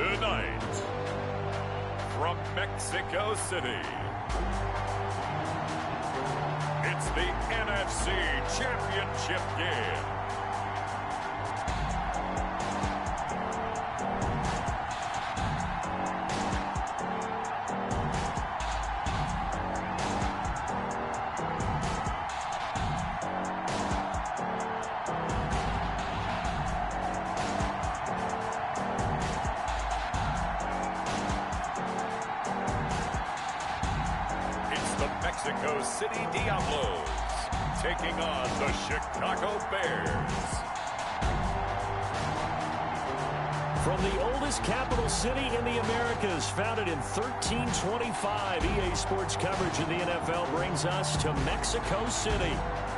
Tonight, from Mexico City, it's the NFC Championship game. Mexico City Diablos taking on the Chicago Bears. From the oldest capital city in the Americas, founded in 1325, EA Sports coverage in the NFL brings us to Mexico City.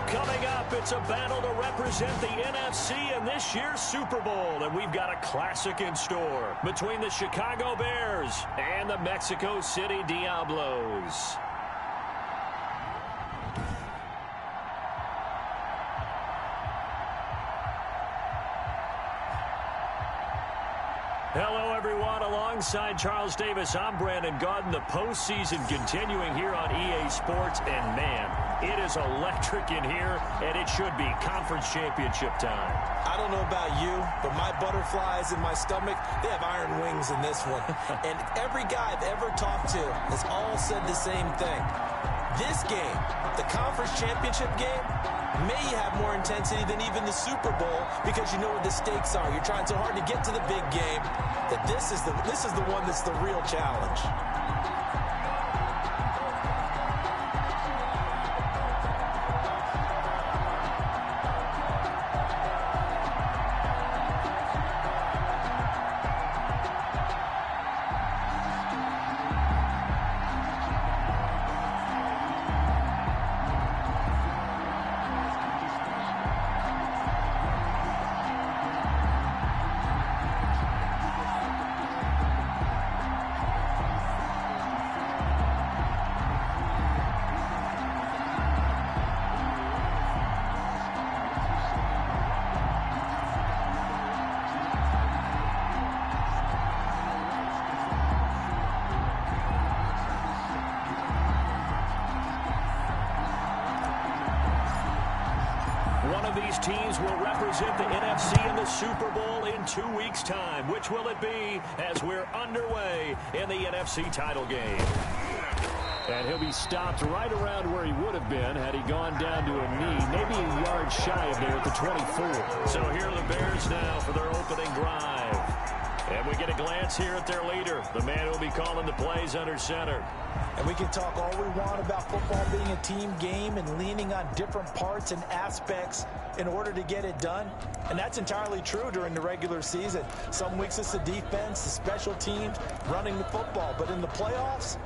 Coming up, it's a battle to represent the NFC in this year's Super Bowl, and we've got a classic in store between the Chicago Bears and the Mexico City Diablos. Hello, everyone. Alongside Charles Davis, I'm Brandon Gaudin. The postseason continuing here on EA Sports. And, man, it is electric in here, and it should be conference championship time. I don't know about you, but my butterflies in my stomach, they have iron wings in this one. And every guy I've ever talked to has all said the same thing. This game, the conference championship game, may have more intensity than even the Super Bowl because you know what the stakes are. You're trying so hard to get to the big game that this is the one that's the real challenge. These teams will represent the NFC in the Super Bowl in 2 weeks' time. Which will it be as we're underway in the NFC title game? And he'll be stopped right around where he would have been had he gone down to a knee, maybe a yard shy of there at the 24. So here are the Bears now for their opening drive. And we get a glance here at their leader, the man who will be calling the plays under center. And we can talk all we want about football being a team game and leaning on different parts and aspects in order to get it done. And that's entirely true during the regular season. Some weeks it's the defense, the special teams, running the football. But in the playoffs,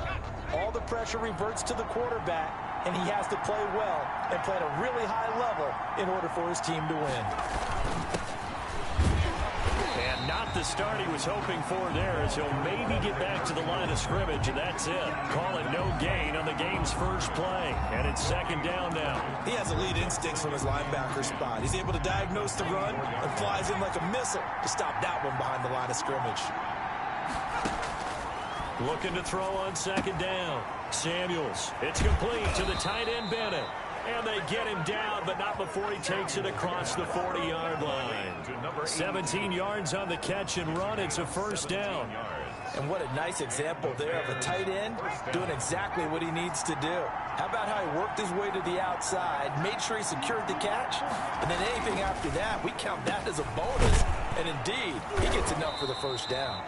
all the pressure reverts to the quarterback, and he has to play well and play at a really high level in order for his team to win. And not the start he was hoping for there, as he'll maybe get back to the line of scrimmage, and that's it. Call it no gain on the game's first play, and it's second down now. He has elite instincts from his linebacker spot. He's able to diagnose the run and flies in like a missile to stop that one behind the line of scrimmage. Looking to throw on second down. Samuels. It's complete to the tight end, Bennett. And they get him down, but not before he takes it across the 40-yard line. 17 yards on the catch and run. It's a first down. And what a nice example there of a tight end doing exactly what he needs to do. How about how he worked his way to the outside, made sure he secured the catch, and then anything after that, we count that as a bonus. And indeed, he gets enough for the first down.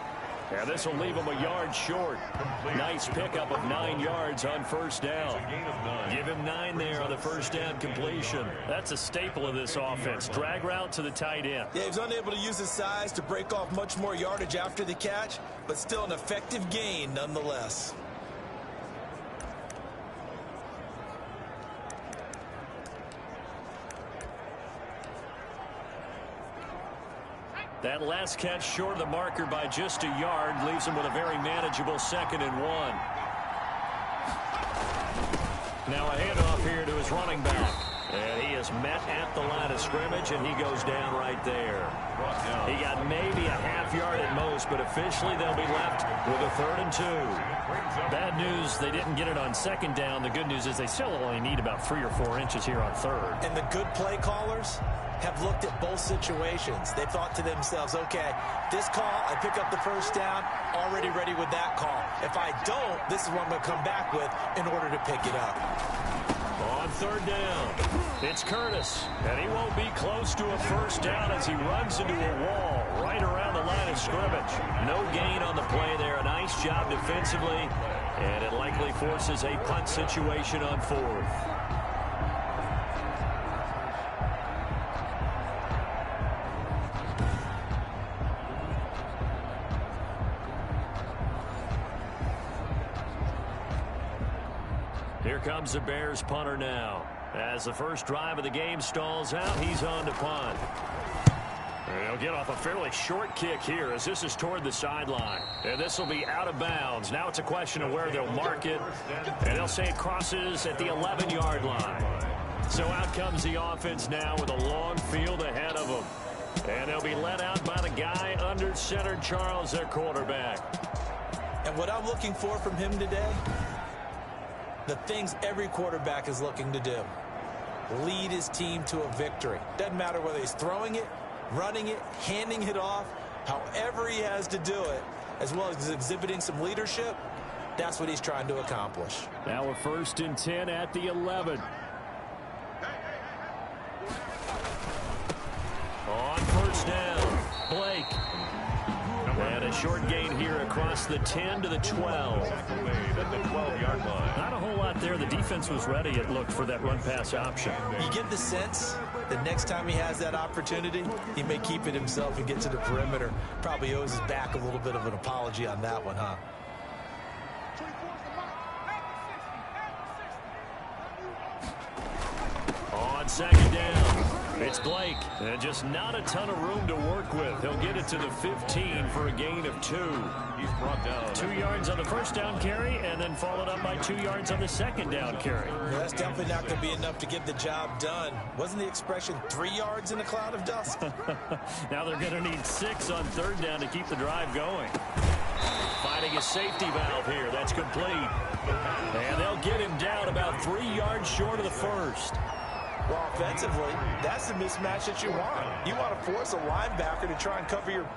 Yeah, this will leave him a yard short. Nice pickup of 9 yards on first down. Give him 9 there on the first down completion. That's a staple of this offense. Drag route to the tight end. Yeah, he was unable to use his size to break off much more yardage after the catch, but still an effective gain nonetheless. That last catch short of the marker by just a yard leaves him with a very manageable 2nd and 1. Now a handoff here to his running back. And he is met at the line of scrimmage, and he goes down right there. He got maybe a half yard at most, but officially they'll be left with a 3rd and 2. Bad news, they didn't get it on 2nd down. The good news is they still only need about 3 or 4 inches here on 3rd. And the good play callers have looked at both situations. They thought to themselves, okay, this call, I pick up the 1st down, already ready with that call. If I don't, this is what I'm going to come back with in order to pick it up. On 3rd down, it's Curtis, and he won't be close to a 1st down as he runs into a wall right around the line of scrimmage. No gain on the play there. A nice job defensively, and it likely forces a punt situation on 4th. Here comes the Bears punter now. As the first drive of the game stalls out, he's on to punt. He'll get off a fairly short kick here as this is toward the sideline. And this will be out of bounds. Now it's a question of where they'll mark it. And they'll say it crosses at the 11-yard line. So out comes the offense now with a long field ahead of them. And they'll be led out by the guy under center, Charles, their quarterback. And what I'm looking for from him today, the things every quarterback is looking to do. Lead his team to a victory. Doesn't matter whether he's throwing it, running it, handing it off, however he has to do it, as well as exhibiting some leadership, that's what he's trying to accomplish. Now a 1st and 10 at the 11. On 1st down, Blake. And a short gain here across the 10 to the 12. At the 12-yard line. Not a whole lot there. The defense was ready, it looked, for that run-pass option. You get the sense that next time he has that opportunity, he may keep it himself and get to the perimeter. Probably owes his back a little bit of an apology on that one, huh? On 2nd down, it's Blake. And just not a ton of room to work with. He'll get it to the 15 for a gain of 2. He's brought down 2 yards on the 1st down carry, and then followed up by 2 yards on the 2nd down carry. Well, that's definitely not going to be enough to get the job done. Wasn't the expression 3 yards in a cloud of dust? Now they're going to need 6 on 3rd down to keep the drive going. Finding a safety valve here. That's complete. And they'll get him down about 3 yards short of the 1st. Well, offensively, that's the mismatch that you want. You want to force a linebacker to try and cover your...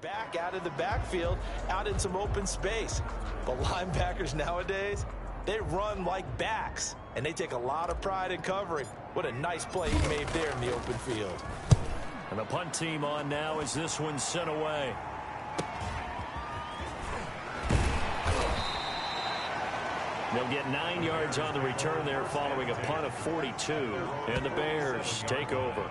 back out of the backfield, out in some open space. But linebackers nowadays, they run like backs, and they take a lot of pride in covering. What a nice play he made there in the open field. And the punt team on now as this one's sent away. They'll get 9 yards on the return there following a punt of 42. And the Bears take over.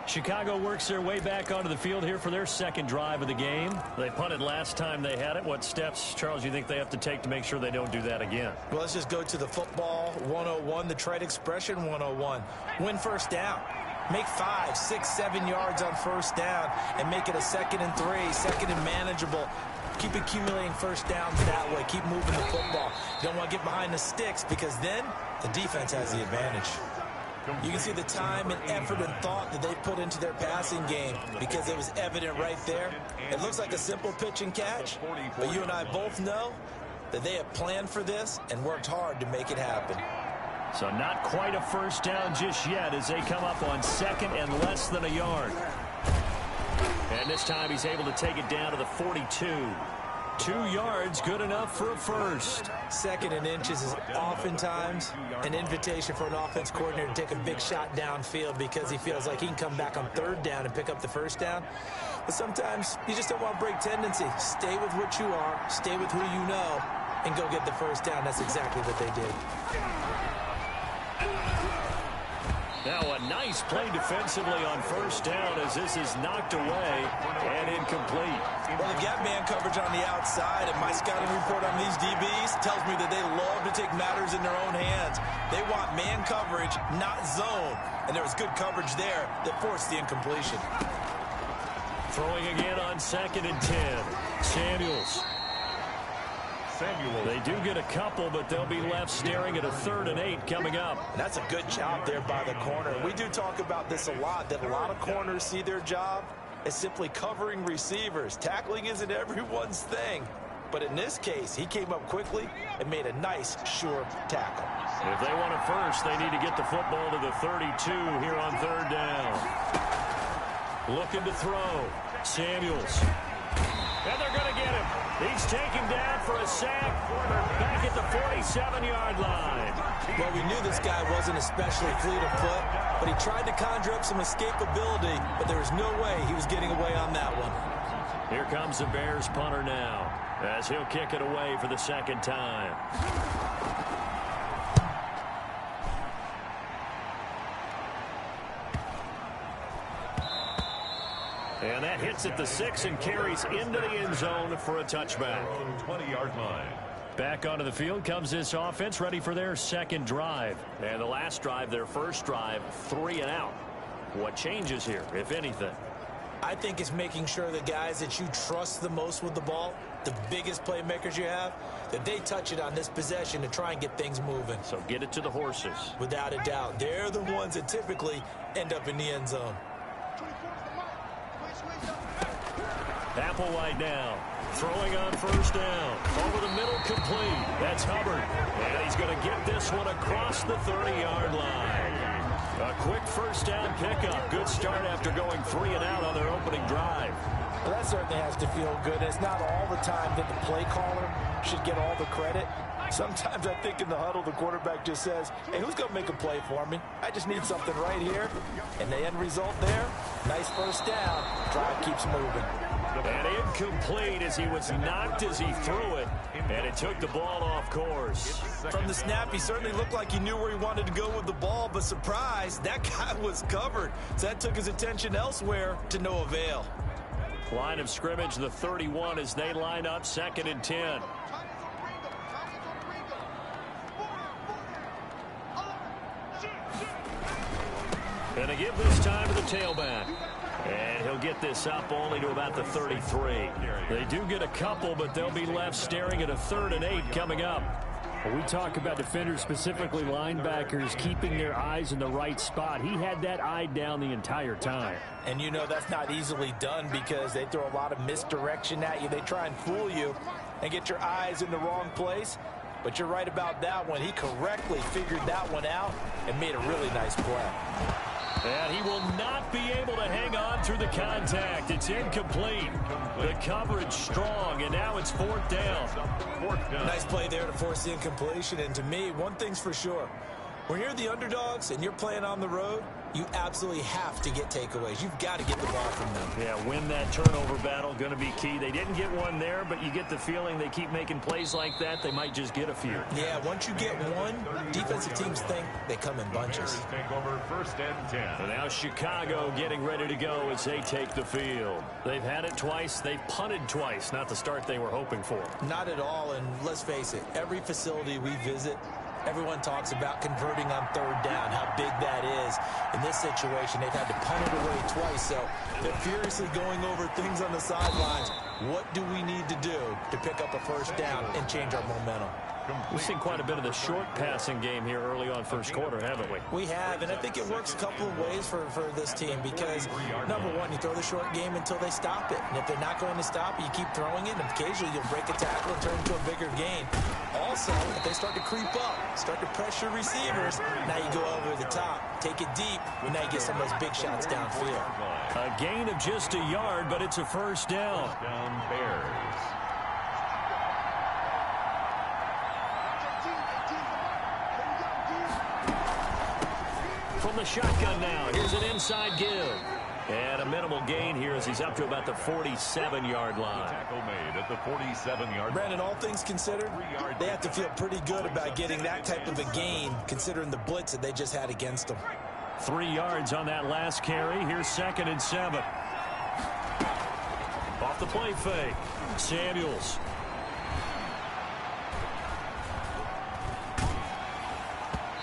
Chicago works their way back onto the field here for their 2nd drive of the game. They punted last time they had it. What steps, Charles, you think they have to take to make sure they don't do that again? Well, let's just go to the football 101, the trade expression 101. Win 1st down. Make 5, 6, 7 yards on 1st down and make it a 2nd and 3, 2nd and manageable. Keep accumulating 1st downs that way. Keep moving the football. You don't want to get behind the sticks because then the defense has the advantage. You can see the time and effort and thought that they put into their passing game because it was evident right there. It looks like a simple pitch and catch, but you and I both know that they have planned for this and worked hard to make it happen. So not quite a 1st down just yet as they come up on 2nd and less than a yard. And this time he's able to take it down to the 42. 2 yards, good enough for a first. 2nd and inches is oftentimes an invitation for an offense coordinator to take a big shot downfield because he feels like he can come back on 3rd down and pick up the 1st down. But sometimes you just don't want to break tendency. Stay with what you are, stay with who you know, and go get the 1st down. That's exactly what they did. Now a nice play defensively on 1st down as this is knocked away and incomplete. Well, they've got man coverage on the outside, and my scouting report on these DBs tells me that they love to take matters in their own hands. They want man coverage, not zone. And there was good coverage there that forced the incompletion. Throwing again on 2nd and 10. Samuels. They do get a couple, but they'll be left staring at a 3rd and 8 coming up. And that's a good job there by the corner. We do talk about this a lot, that a lot of corners see their job as simply covering receivers. Tackling isn't everyone's thing. But in this case, he came up quickly and made a nice, sure tackle. If they want a first, they need to get the football to the 32 here on 3rd down. Looking to throw. Samuels. And they're going to get him. He's taken down for a sack back at the 47-yard line. Well, we knew this guy wasn't especially fleet of foot, but he tried to conjure up some escapability, but there was no way he was getting away on that one. Here comes the Bears punter now as he'll kick it away for the 2nd time. And that hits at the 6 and carries into the end zone for a touchback. 20-yard line. Back onto the field comes this offense, ready for their 2nd drive. And the last drive, their 1st drive, 3 and out. What changes here, if anything? I think it's making sure the guys that you trust the most with the ball, the biggest playmakers you have, that they touch it on this possession to try and get things moving. So get it to the horses. Without a doubt. They're the ones that typically end up in the end zone. Applewhite now, throwing on 1st down. Over the middle, complete. That's Hubbard. And he's going to get this one across the 30-yard line. A quick 1st down pickup. Good start after going 3 and out on their opening drive. Well, that certainly has to feel good. It's not all the time that the play caller should get all the credit. Sometimes I think in the huddle, the quarterback just says, hey, who's going to make a play for me? I just need something right here. And the end result there, nice 1st down. Drive keeps moving. And incomplete as he was knocked as he threw it. And it took the ball off course. From the snap, he certainly looked like he knew where he wanted to go with the ball. But surprise, that guy was covered. So that took his attention elsewhere to no avail. Line of scrimmage, the 31 as they line up 2nd and 10. And they give this time to the tailback. And he'll get this up only to about the 33. They do get a couple, but they'll be left staring at a 3rd and 8 coming up. Well, we talk about defenders, specifically linebackers, keeping their eyes in the right spot. He had that eye down the entire time. And you know that's not easily done because they throw a lot of misdirection at you. They try and fool you and get your eyes in the wrong place. But you're right about that one. He correctly figured that one out and made a really nice play. And he will not be able to hang on through the contact. It's incomplete. The coverage strong, and now it's 4th down. Nice play there to force the incompletion. And to me, one thing's for sure. When you're the underdogs and you're playing on the road, you absolutely have to get takeaways. You've got to get the ball from them. Yeah, win that turnover battle, going to be key. They didn't get one there, but you get the feeling they keep making plays like that, they might just get a few. Yeah, once you get one, defensive teams think they come in bunches. Take over 1st and 10. And now Chicago getting ready to go as they take the field. They've had it twice. They've punted twice. Not the start they were hoping for. Not at all, and let's face it, every facility we visit, everyone talks about converting on 3rd down, how big that is. In this situation, they've had to punt it away twice, so they're furiously going over things on the sidelines. What do we need to do to pick up a 1st down and change our momentum? We've seen quite a bit of the short passing game here early on 1st quarter, haven't we? We have, and I think it works a couple of ways for this team because, number one, you throw the short game until they stop it. And if they're not going to stop it, you keep throwing it, and occasionally you'll break a tackle and turn into a bigger gain. Also, also, if they start to creep up, start to pressure receivers, now you go over the top. Take it deep, and now you get some of those big shots downfield. A gain of just a yard, but it's a first down. Down Bears. From the shotgun now, here's an inside give. And a minimal gain here as he's up to about the 47-yard line. Tackle made at the 47-yard line. Brandon, all things considered, they have to feel pretty good about getting that type of a gain, considering the blitz that they just had against them. 3 yards on that last carry. Here's 2nd and 7. Off the play fake. Samuels.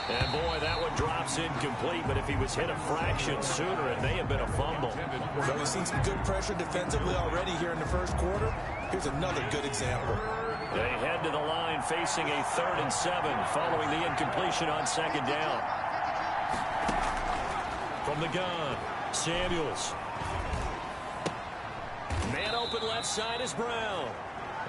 And boy, that one drops incomplete, but if he was hit a fraction sooner, it may have been a fumble. So we've seen some good pressure defensively already here in the first quarter. Here's another good example. They head to the line facing a 3rd and 7 following the incompletion on 2nd down. From the gun, Samuels. Man open left side is Brown.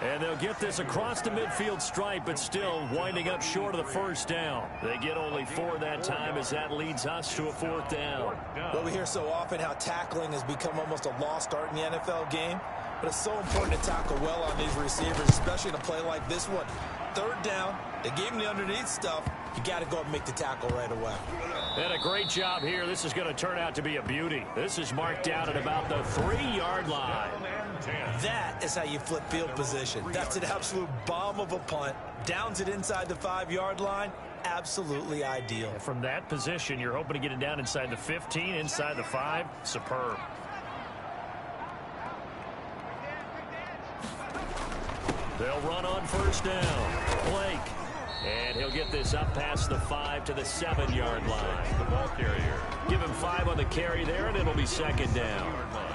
And they'll get this across the midfield stripe, but still winding up short of the first down. They get only 4 that time as that leads us to a 4th down. Well, we hear so often how tackling has become almost a lost art in the NFL game. But it's so important to tackle well on these receivers, especially in a play like this one. 3rd down, they gave him the underneath stuff. You got to go and make the tackle right away. And a great job here. This is going to turn out to be a beauty. This is marked out at about the 3-yard line. That is how you flip field position. That's an absolute bomb of a punt. Downs it inside the 5-yard line. Absolutely ideal. From that position, you're hoping to get it down inside the 15, inside the 5. Superb. They'll run on 1st down. Blake. And he'll get this up past the 5 to the 7-yard line. The ball carrier. Give him 5 on the carry there, and it'll be 2nd down.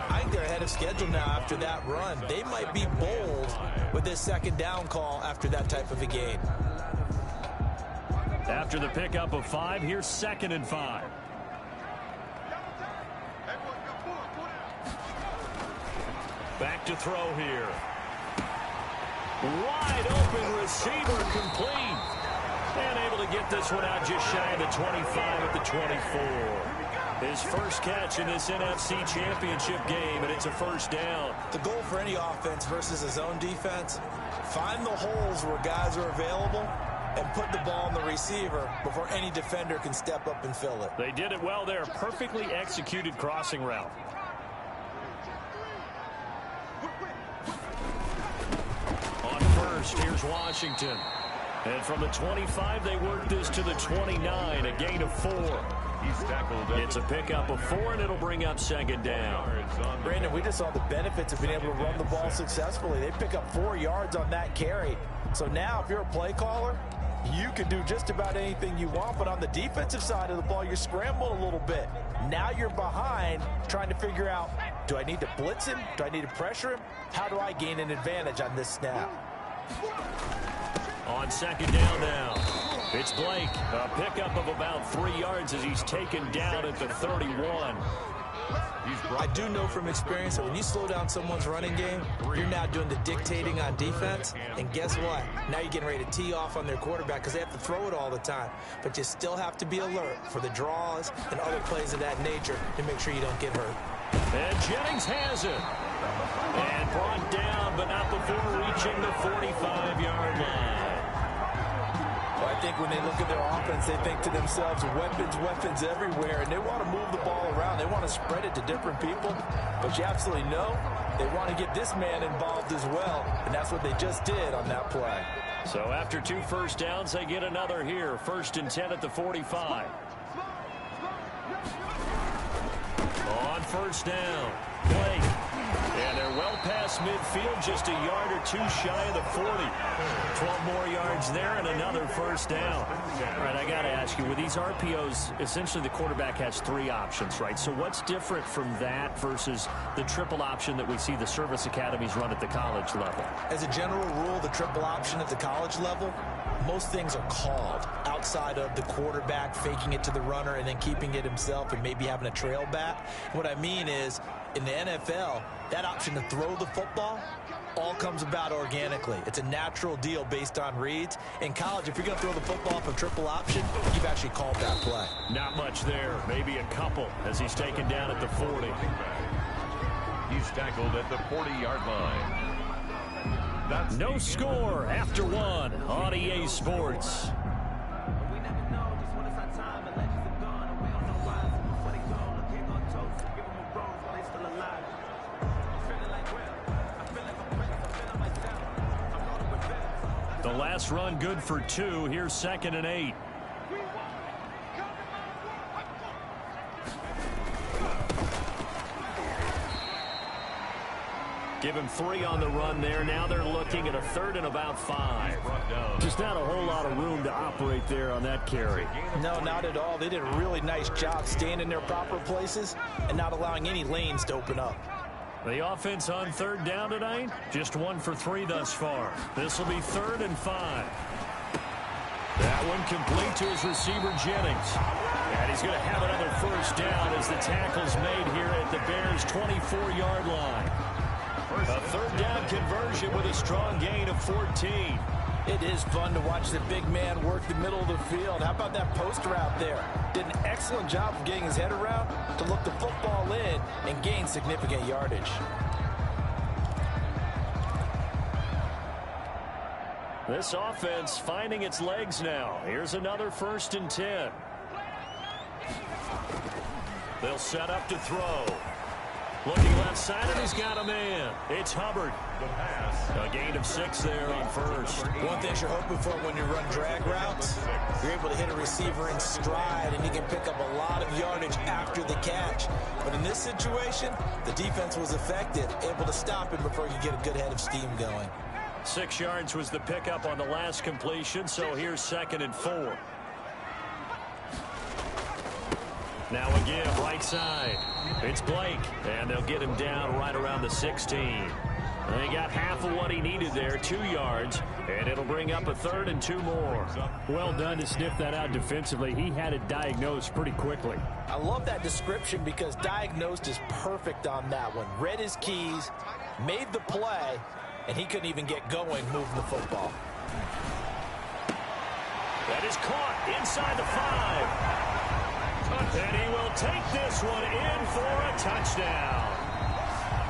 I think they're ahead of schedule now after that run. They might be bold with this 2nd down call after that type of a gain. After the pickup of 5, here's 2nd and 5. Back to throw here. Wide open receiver complete. And able to get this one out just shy of the 25 at the 24. His first catch in this NFC Championship game, and it's a 1st down. The goal for any offense versus a zone defense, find the holes where guys are available and put the ball on the receiver before any defender can step up and fill it. They did it well there. Perfectly executed crossing route. On 1st, here's Washington. And from the 25, they work this to the 29, a gain of 4. He's tackled. It's a pickup of 4, and it'll bring up 2nd down. Brandon, we just saw the benefits of being able to run the ball successfully. They pick up 4 yards on that carry. So now if you're a play caller, you can do just about anything you want. But on the defensive side of the ball, you're scrambling a little bit. Now you're behind trying to figure out, do I need to blitz him? Do I need to pressure him? How do I gain an advantage on this snap? On 2nd down now, it's Blake. A pickup of about 3 yards as he's taken down at the 31. I do know from experience that when you slow down someone's running game, you're now doing the dictating on defense. And guess what? Now you're getting ready to tee off on their quarterback because they have to throw it all the time. But you still have to be alert for the draws and other plays of that nature to make sure you don't get hurt. And Jennings has it. And brought down, but not before reaching the 45-yard line. Well, I think when they look at their offense, they think to themselves, weapons everywhere, and they want to move the ball around. They want to spread it to different people, but you absolutely know they want to get this man involved as well, and that's what they just did on that play. So after 2 1st downs, they get another here. 1st and 10 at the 45. On 1st down, Blake. And they're well past midfield, just a yard or 2 shy of the 40. 12 more yards there and another 1st down. All right, I got to ask you, with these RPOs, essentially the quarterback has 3 options, right? So what's different from that versus the triple option that we see the service academies run at the college level? As a general rule, the triple option at the college level, most things are called outside of the quarterback faking it to the runner and then keeping it himself and maybe having a trail back. What I mean is, in the NFL, that option to throw the football all comes about organically. It's a natural deal based on reads. In college, if you're going to throw the football off a triple option, you've actually called that play. Not much there. Maybe a couple as he's taken down at the 40. He's tackled at the 40-yard line. That's No score after one on EA Sports. The last run good for 2. Here's 2nd and 8. Give him 3 on the run there. Now they're looking at a 3rd and about 5. Just not a whole lot of room to operate there on that carry. No, not at all. They did a really nice job staying in their proper places and not allowing any lanes to open up. The offense on 3rd down tonight, just 1 for 3 thus far. This will be 3rd and 5. That one complete to his receiver, Jennings. And he's going to have another 1st down as the tackle's made here at the Bears' 24-yard line. A 3rd down conversion with a strong gain of 14. It is fun to watch the big man work the middle of the field. How about that post route there? Did an excellent job of getting his head around to look the football in and gain significant yardage. This offense finding its legs now. Here's another 1st and 10. They'll set up to throw. Looking left side, and he's got a man. It's Hubbard. the pass. A gain of 6 there on 1st. One thing you're hoping for when you run drag routes, you're able to hit a receiver in stride, and he can pick up a lot of yardage after the catch. But in this situation, the defense was effective, able to stop him before you get a good head of steam going. 6 yards was the pickup on the last completion, so here's 2nd and 4. Now again, right side. It's Blake, and they'll get him down right around the 16. They got half of what he needed there, 2 yards, and it'll bring up a 3rd and 2 more. Well done to sniff that out defensively. He had it diagnosed pretty quickly. I love that description because diagnosed is perfect on that one. Read his keys, made the play, and he couldn't even get going moving the football. That is caught inside the 5. And he will take this one in for a touchdown.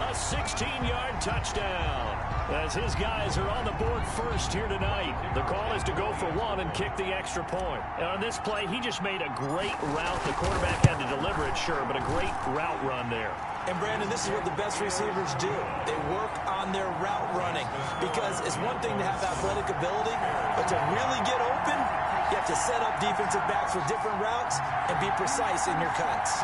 A 16-yard touchdown. As his guys are on the board first here tonight. The call is to go for 1 and kick the extra point. And on this play, he just made a great route. The quarterback had to deliver it, sure, but a great route run there. And, Brandon, this is what the best receivers do. They work on their route running because it's one thing to have athletic ability, but to really get open, you have to set up defensive backs with different routes and be precise in your cuts.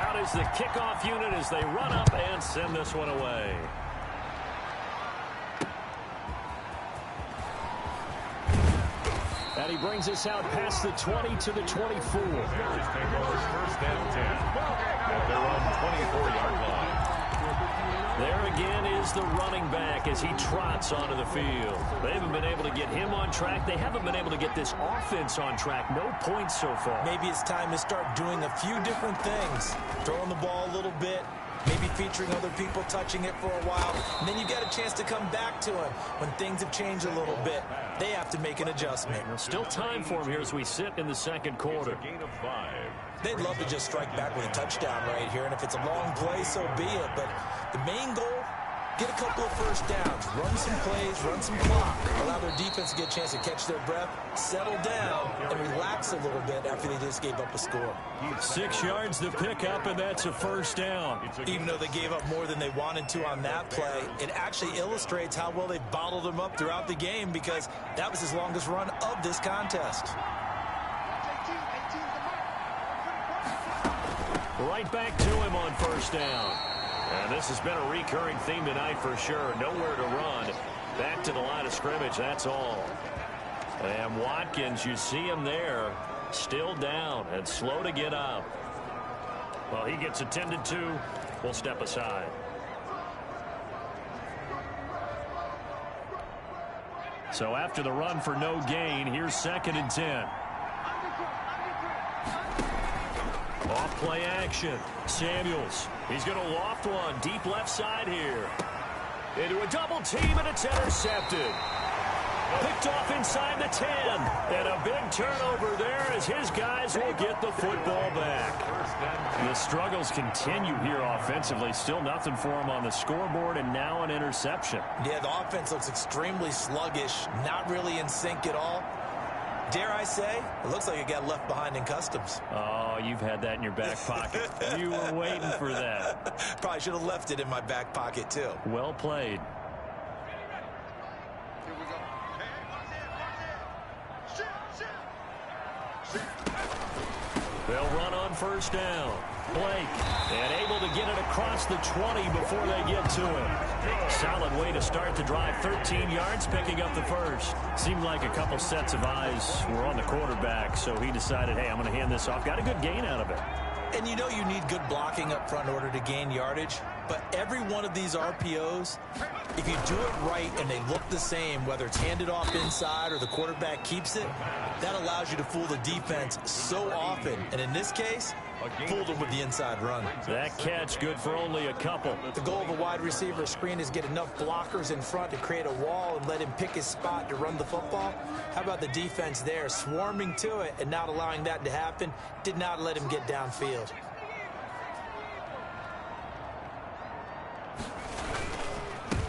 Out is the kickoff unit as they run up and send this one away. And he brings us out past the 20 to the 24. Bears take over 1st and 10 at their own 24-yard line. There again is the running back as he trots onto the field. They haven't been able to get him on track. They haven't been able to get this offense on track. No points so far. Maybe it's time to start doing a few different things. Throwing the ball a little bit, maybe featuring other people touching it for a while, and then you get a chance to come back to him when things have changed a little bit. They have to make an adjustment. Still time for him here as we sit in the 2nd quarter. A gain of 5. They'd love to just strike back with a touchdown right here, and if it's a long play, so be it. But the main goal, get a couple of 1st downs, run some plays, run some clock, allow their defense to get a chance to catch their breath, settle down, and relax a little bit after they just gave up a score. 6 yards the pickup, and that's a 1st down. Even though they gave up more than they wanted to on that play, it actually illustrates how well they bottled them up throughout the game because that was his longest run of this contest. Right back to him on 1st down. And this has been a recurring theme tonight for sure. Nowhere to run. Back to the line of scrimmage, that's all. And Watkins, you see him there, still down and slow to get up. Well, he gets attended to will step aside. So after the run for no gain, here's 2nd and 10. Off play action. Samuels. He's going to loft one deep left side here. Into a double team, and it's intercepted. Picked off inside the 10. And a big turnover there as his guys will get the football back. The struggles continue here offensively. Still nothing for him on the scoreboard, and now an interception. Yeah, the offense looks extremely sluggish, not really in sync at all. Dare I say, it looks like it got left behind in customs. Oh, you've had that in your back pocket. You were waiting for that. Probably should have left it in my back pocket, too. Well played. They'll run on 1st down. Blake, and able to get it across the 20 before they get to him. Solid way to start the drive. 13 yards, picking up the first. Seemed like a couple sets of eyes were on the quarterback, so he decided, hey, I'm going to hand this off. Got a good gain out of it. And you know you need good blocking up front in order to gain yardage. But every one of these RPOs, if you do it right and they look the same, whether it's handed off inside or the quarterback keeps it, that allows you to fool the defense so often. And in this case, fooled them with the inside run. That catch good for only a couple. The goal of a wide receiver screen is get enough blockers in front to create a wall and let him pick his spot to run the football. How about the defense there, swarming to it and not allowing that to happen? Did not let him get downfield.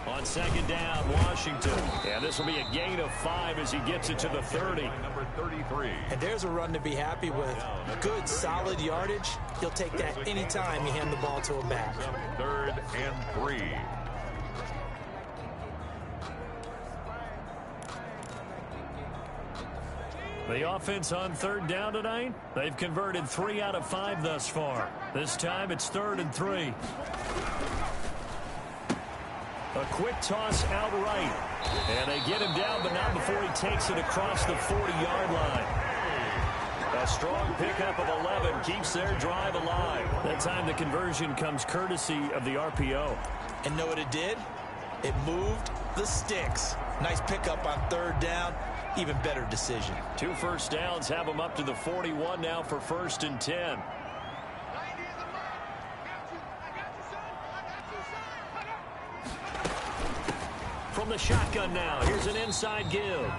On 2nd down, Washington. Yeah, this will be a gain of 5 as he gets it to the 30. Number 33. And there's a run to be happy with. Good, solid yardage. You'll take that anytime you hand the ball to a back. 3rd and 3. The offense on 3rd down tonight, they've converted 3 out of 5 thus far. This time it's 3rd and 3. A quick toss out right. And they get him down, but not before he takes it across the 40-yard line. A strong pickup of 11 keeps their drive alive. That time the conversion comes courtesy of the RPO. And know what it did? It moved the sticks. Nice pickup on 3rd down. Even better decision. 2 first downs have him up to the 41 now for 1st and 10. From the shotgun now, here's an inside give.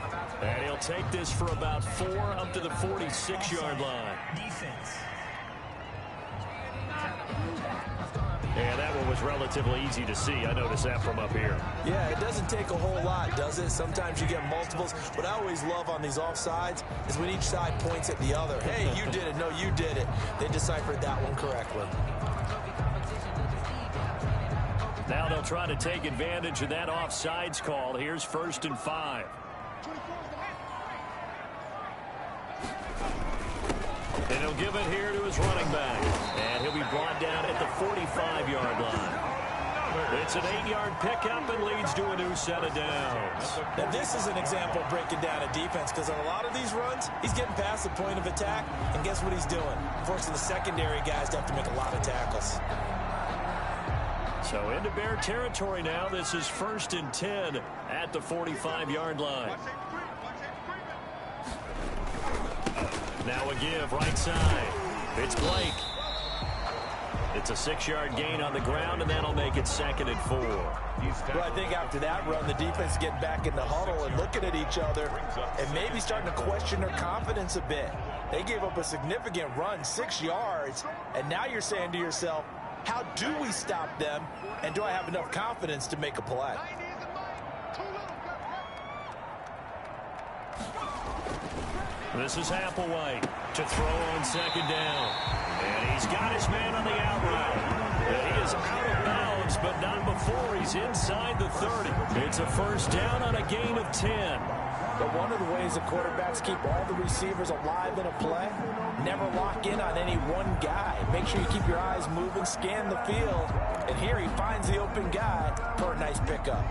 And he'll take this for about 4 up to the 46-yard line. Defense. And that one was relatively easy to see. I noticed that from up here. Yeah, it doesn't take a whole lot, does it? Sometimes you get multiples. What I always love on these offsides is when each side points at the other. Hey, you did it. No, you did it. They deciphered that one correctly. Now they'll try to take advantage of that offsides call. Here's 1st and 5. And he'll give it here to his running back. And he'll be brought down at the 45-yard line. It's an 8-yard pickup and leads to a new set of downs. Now, this is an example of breaking down a defense because on a lot of these runs, he's getting past the point of attack, and guess what he's doing? Forcing the secondary guys to have to make a lot of tackles. So into Bear territory now. This is 1st and 10 at the 45-yard line. Now a give right side. It's Blake. It's a 6-yard gain on the ground, and that'll make it 2nd and 4. Well, I think after that run, the defense is getting back in the huddle and looking at each other and maybe starting to question their confidence a bit. They gave up a significant run, 6 yards, and now you're saying to yourself, how do we stop them, and do I have enough confidence to make a play? This is Applewhite to throw on 2nd down. And he's got his man on the out route. And he is out of bounds, but not before he's inside the 30. It's a 1st down on a gain of 10. But one of the ways the quarterbacks keep all the receivers alive in a play, never lock in on any one guy. Make sure you keep your eyes moving, scan the field. And here he finds the open guy for a nice pickup.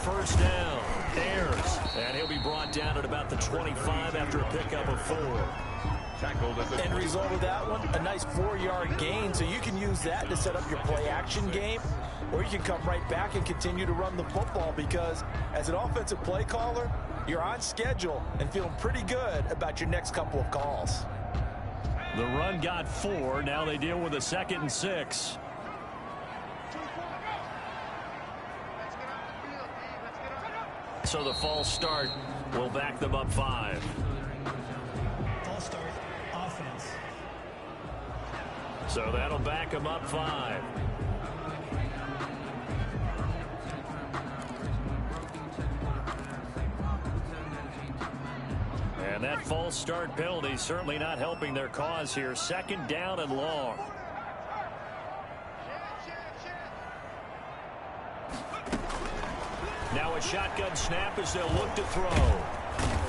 first down. Ayers. And he'll be brought down at about the 25 after a pickup of 4. Tackled at the End result of that one, a nice 4-yard gain. So you can use that to set up your play-action game, or you can come right back and continue to run the football because as an offensive play caller, you're on schedule and feeling pretty good about your next couple of calls. The run got 4. Now they deal with a 2nd and 6. So the false start will back them up 5. False start, offense. So that'll back them up 5. And that false start penalty certainly not helping their cause here. 2nd down and long. Now a shotgun snap as they'll look to throw.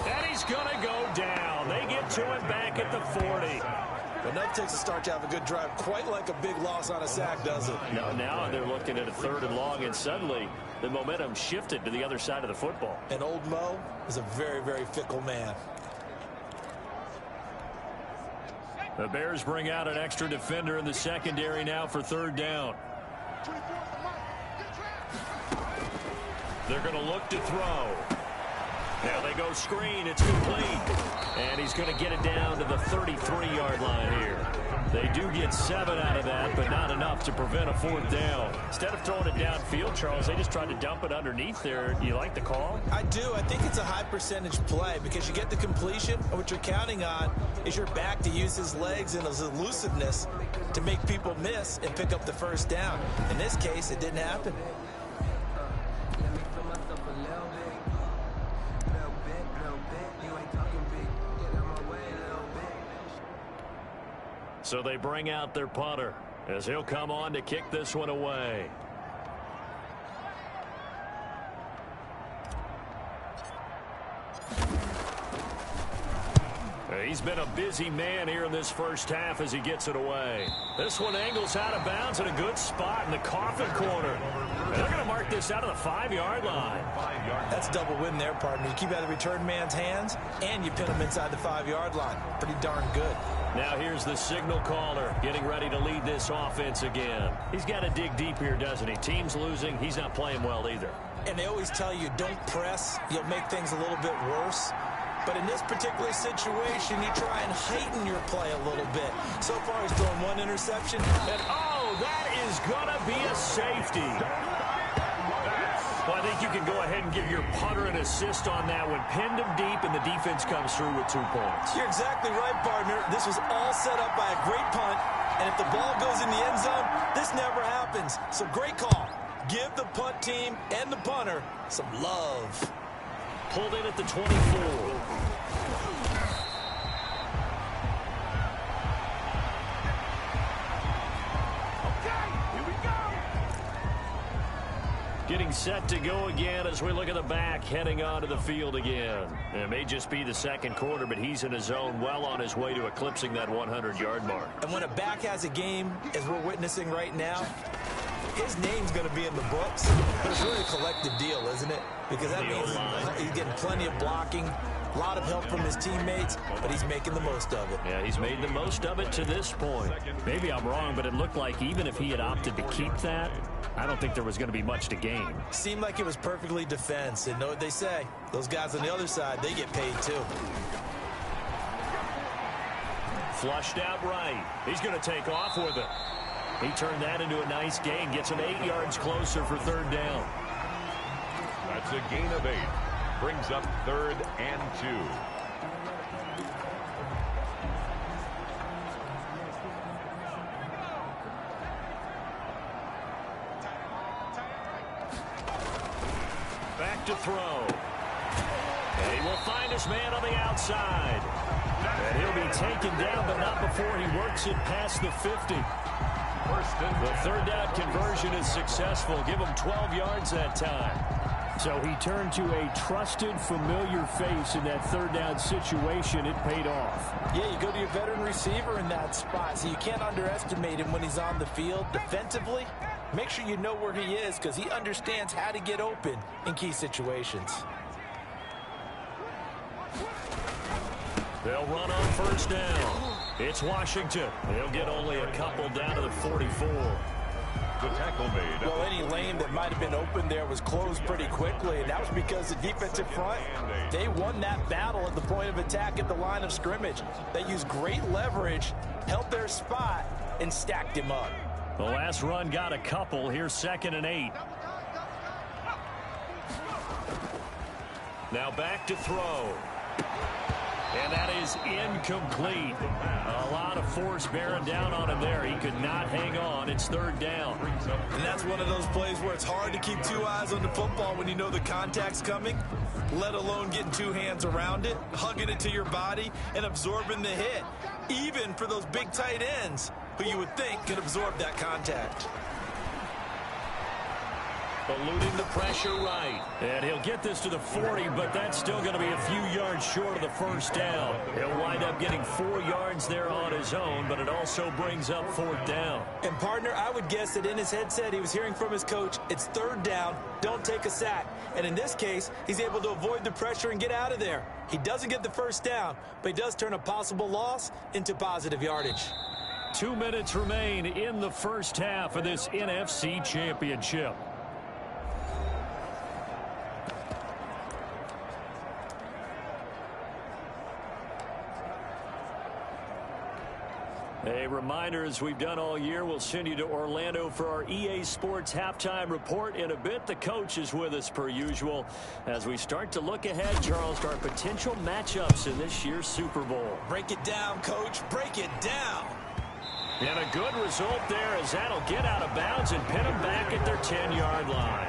And he's going to go down. They get to him back at the 40. Enough takes a start to have a good drive, quite like a big loss on a sack, does it? Now they're looking at a 3rd and long, and suddenly the momentum shifted to the other side of the football. And old Mo is a very, very fickle man. The Bears bring out an extra defender in the secondary now for 3rd down. They're going to look to throw. Now they go screen. It's complete. And he's going to get it down to the 33-yard line here. They do get 7 out of that, but not enough to prevent a 4th down. Instead of throwing it downfield, Charles, they just tried to dump it underneath there. Do you like the call? I do. I think it's a high percentage play because you get the completion, and what you're counting on is your back to use his legs and his elusiveness to make people miss and pick up the 1st down. In this case, it didn't happen. So they bring out their punter as he'll come on to kick this one away. He's been a busy man here in this first half as he gets it away. This one angles out of bounds in a good spot in the coffin corner. And they're going to mark this out of the 5-yard line. That's double win there, partner. You keep out of the return man's hands, and you pin him inside the 5-yard line. Pretty darn good. Now here's the signal caller getting ready to lead this offense again. He's got to dig deep here, doesn't he? Team's losing. He's not playing well either. And they always tell you, don't press. You'll make things a little bit worse. But in this particular situation, you try and heighten your play a little bit. So far, he's thrown 1 interception. And, oh, that is going to be a safety. Well, I think you can go ahead and give your punter an assist on that one. Pinned him deep, and the defense comes through with 2 points. You're exactly right, partner. This was all set up by a great punt. And if the ball goes in the end zone, this never happens. So great call. Give the punt team and the punter some love. Pulled in at the 24. Getting set to go again as we look at the back heading onto the field again. It may just be the 2nd quarter, but he's in his zone well on his way to eclipsing that 100-yard mark. And when a back has a game, as we're witnessing right now, his name's going to be in the books, but it's really a collective deal, isn't it? Because that means he's getting plenty of blocking, a lot of help from his teammates, but he's making the most of it. Yeah, he's made the most of it to this point. Maybe I'm wrong, but it looked like even if he had opted to keep that, I don't think there was going to be much to gain. Seemed like it was perfectly defense, and know what they say. Those guys on the other side, they get paid too. Flushed out right. He's going to take off with it. He turned that into a nice gain, gets him 8 yards closer for 3rd down. That's a gain of 8. Brings up 3rd and 2. Back to throw. And he will find his man on the outside. And he'll be taken down, but not before he works it past the 50. The 3rd down conversion is successful. Give him 12 yards that time. So he turned to a trusted, familiar face in that 3rd down situation. It paid off. Yeah, you go to your veteran receiver in that spot, so you can't underestimate him when he's on the field defensively. Make sure you know where he is because he understands how to get open in key situations. They'll run on first down. It's Washington. They'll get only a couple down to the 44. The tackle made. Well, any lane that might have been open there was closed pretty quickly, and that was because the defensive front, they won that battle at the point of attack at the line of scrimmage. They used great leverage, held their spot, and stacked him up. The last run got a couple. Here's 2nd and 8. Now back to throw. And that is incomplete. A lot of force bearing down on him there. He could not hang on. It's 3rd down. And that's one of those plays where it's hard to keep 2 eyes on the football when you know the contact's coming, let alone getting 2 hands around it, hugging it to your body, and absorbing the hit, even for those big tight ends who you would think could absorb that contact. Eluding the pressure right. And he'll get this to the 40, but that's still going to be a few yards short of the first down. He'll wind up getting 4 yards there on his own, but it also brings up 4th down. And, partner, I would guess that in his headset he was hearing from his coach, it's 3rd down, don't take a sack. And in this case, he's able to avoid the pressure and get out of there. He doesn't get the first down, but he does turn a possible loss into positive yardage. 2 minutes remain in the first half of this NFC Championship. A reminder, as we've done all year, we'll send you to Orlando for our EA Sports halftime report in a bit. The coach is with us per usual as we start to look ahead, Charles, to our potential matchups in this year's Super Bowl. Break it down, Coach. Break it down. And a good result there as that'll get out of bounds and pin them back at their 10-yard line.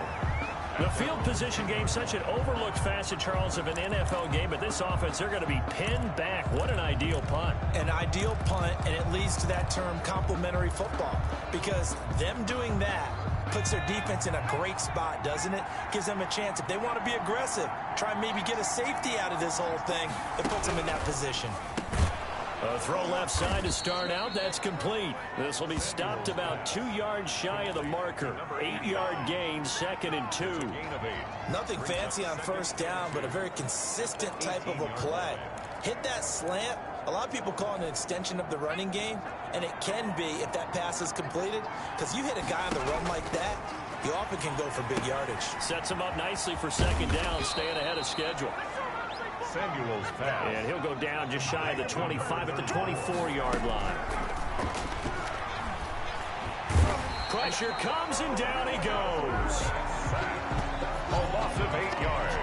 The field position game, such an overlooked facet, Charles, of an NFL game, but this offense, they're going to be pinned back. What an ideal punt. An ideal punt, and it leads to that term complementary football, because them doing that puts their defense in a great spot, doesn't it? Gives them a chance. If they want to be aggressive, try and maybe get a safety out of this whole thing, it puts them in that position. A throw left side to start out. That's complete. This will be stopped about 2 yards shy of the marker. 8-yard gain, 2nd and 2. Nothing fancy on first down, but a very consistent type of a play. Hit that slant. A lot of people call it an extension of the running game, and it can be if that pass is completed, because you hit a guy on the run like that, you often can go for big yardage. Sets him up nicely for 2nd down, staying ahead of schedule. Samuel's pass. And he'll go down just shy of the 25 at the 24-yard line. Pressure comes and down he goes. A loss of 8 yards.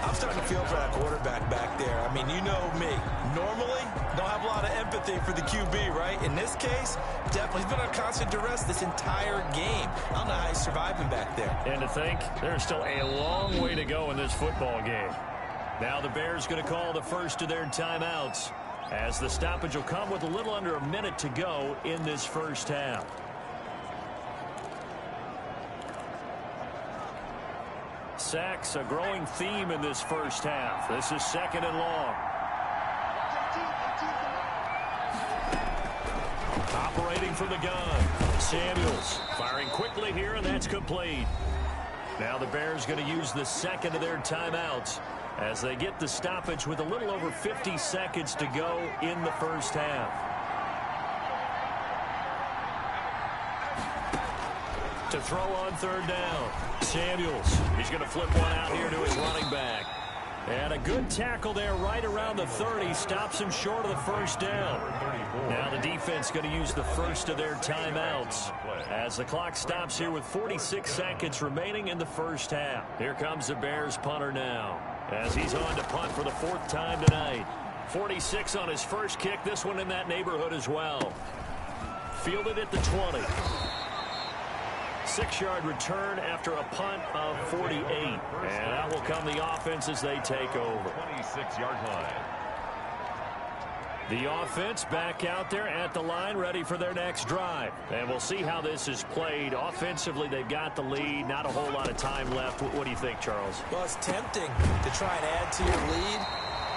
I'm starting to feel for that quarterback back there. I mean, you know me. Normally, don't have a lot of empathy for the QB, right? In this case, definitely he's been on constant duress this entire game. I don't know how he's surviving back there. And to think, there's still a long way to go in this football game. Now the Bears going to call the first of their timeouts, as the stoppage will come with a little under a minute to go in this first half. Sacks, a growing theme in this first half. This is 2nd and long. Operating from the gun, Samuels firing quickly here, and that's complete. Now the Bears going to use the 2nd of their timeouts as they get the stoppage with a little over 50 seconds to go in the first half. To throw on 3rd down, Samuels. He's going to flip one out here to his running back. And a good tackle there right around the 30. Stops him short of the first down. Now the defense going to use the first of their timeouts as the clock stops here with 46 seconds remaining in the first half. Here comes the Bears punter now, as he's on to punt for the 4th time tonight. 46 on his first kick, this one in that neighborhood as well. Fielded at the 20. 6-yard return after a punt of 48. And out will come the offense as they take over. 26-yard line. The offense back out there at the line, ready for their next drive. And we'll see how this is played. Offensively, they've got the lead. Not a whole lot of time left. What do you think, Charles? Well, it's tempting to try and add to your lead,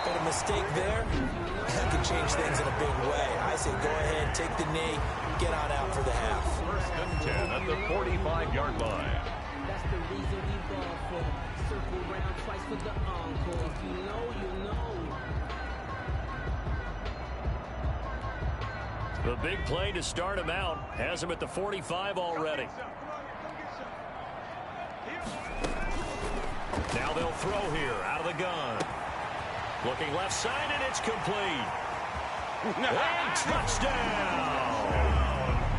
But a mistake there, that could change things in a big way. I say go ahead, take the knee, get on out for the half. First and 10 at the 45-yard line. That's the reason we ball for. Circle round twice for the encore. If you know, you know. The big play to start him out has him at the 45 already. Now they'll throw here out of the gun. Looking left side, and it's complete. And touchdown!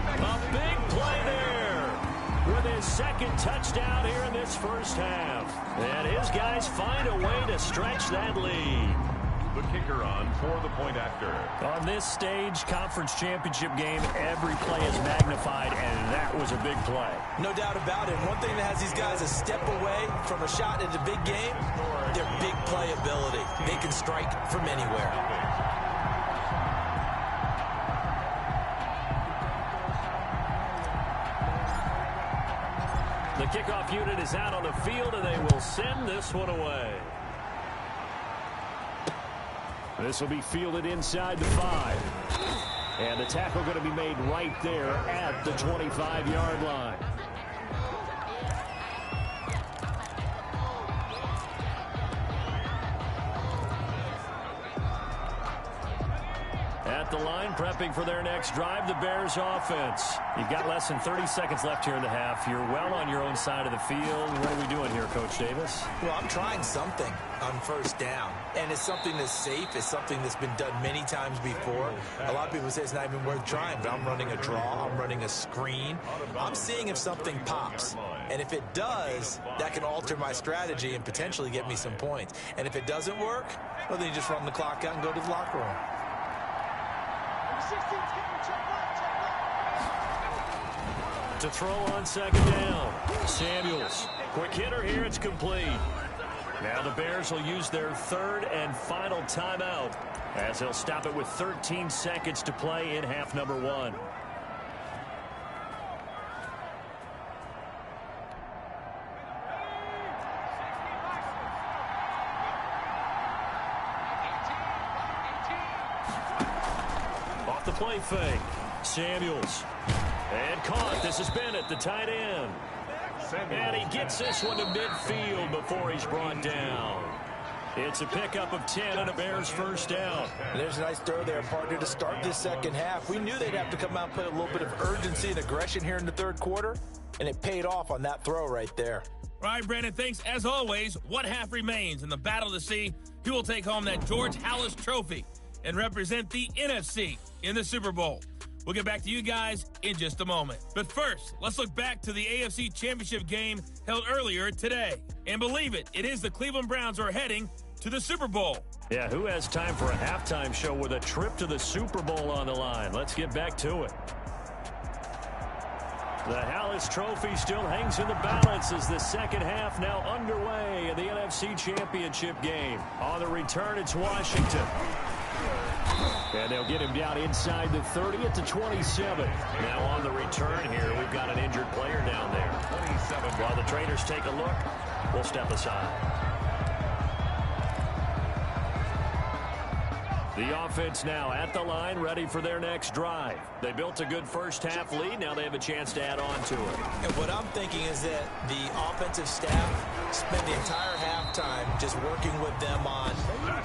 A big play there with his second touchdown here in this first half. And his guys find a way to stretch that lead. The kicker on for the point after. On this stage, conference championship game, every play is magnified, and that was a big play. No doubt about it. One thing that has these guys a step away from a shot in the big game, their big play ability. They can strike from anywhere. The kickoff unit is out on the field, and they will send this one away. This will be fielded inside the 5. And the tackle going to be made right there at the 25-yard line. At the line, prepping for their next drive, the Bears offense. You've got less than 30 seconds left here in the half. You're well on your own side of the field. What are we doing here, Coach Davis? Well, I'm trying something on first down. And it's something that's safe. It's something that's been done many times before. A lot of people say it's not even worth trying, but I'm running a draw. I'm running a screen. I'm seeing if something pops. And if it does, that can alter my strategy and potentially get me some points. And if it doesn't work, well, then you just run the clock out and go to the locker room. To throw on second down, Samuels. Quick hitter here, it's complete. Now the Bears will use their third and final timeout as they'll stop it with 13 seconds to play in half number 1. Off the play fake, Samuels. And caught. This is Bennett, the tight end. And he gets this one to midfield before he's brought down. It's a pickup of 10 and a Bears first down. And there's a nice throw there, partner, to start this second half. We knew they'd have to come out and play a little bit of urgency and aggression here in the third quarter, and it paid off on that throw right there. All right, Brandon, thanks. As always, one half remains in the battle to see who will take home that George Halas Trophy and represent the NFC in the Super Bowl. We'll get back to you guys in just a moment. But first, let's look back to the AFC Championship game held earlier today. And believe it, it is the Cleveland Browns who are heading to the Super Bowl. Yeah, who has time for a halftime show with a trip to the Super Bowl on the line? Let's get back to it. The Halas Trophy still hangs in the balance as the second half now underway in the NFC Championship game. On the return, it's Washington. And they'll get him down inside the 30 at the 27. Now on the return here, we've got an injured player down there. 27. While the traders take a look, we'll step aside. The offense now at the line, ready for their next drive. They built a good first half lead. Now they have a chance to add on to it. And what I'm thinking is that the offensive staff spent the entire halftime just working with them on,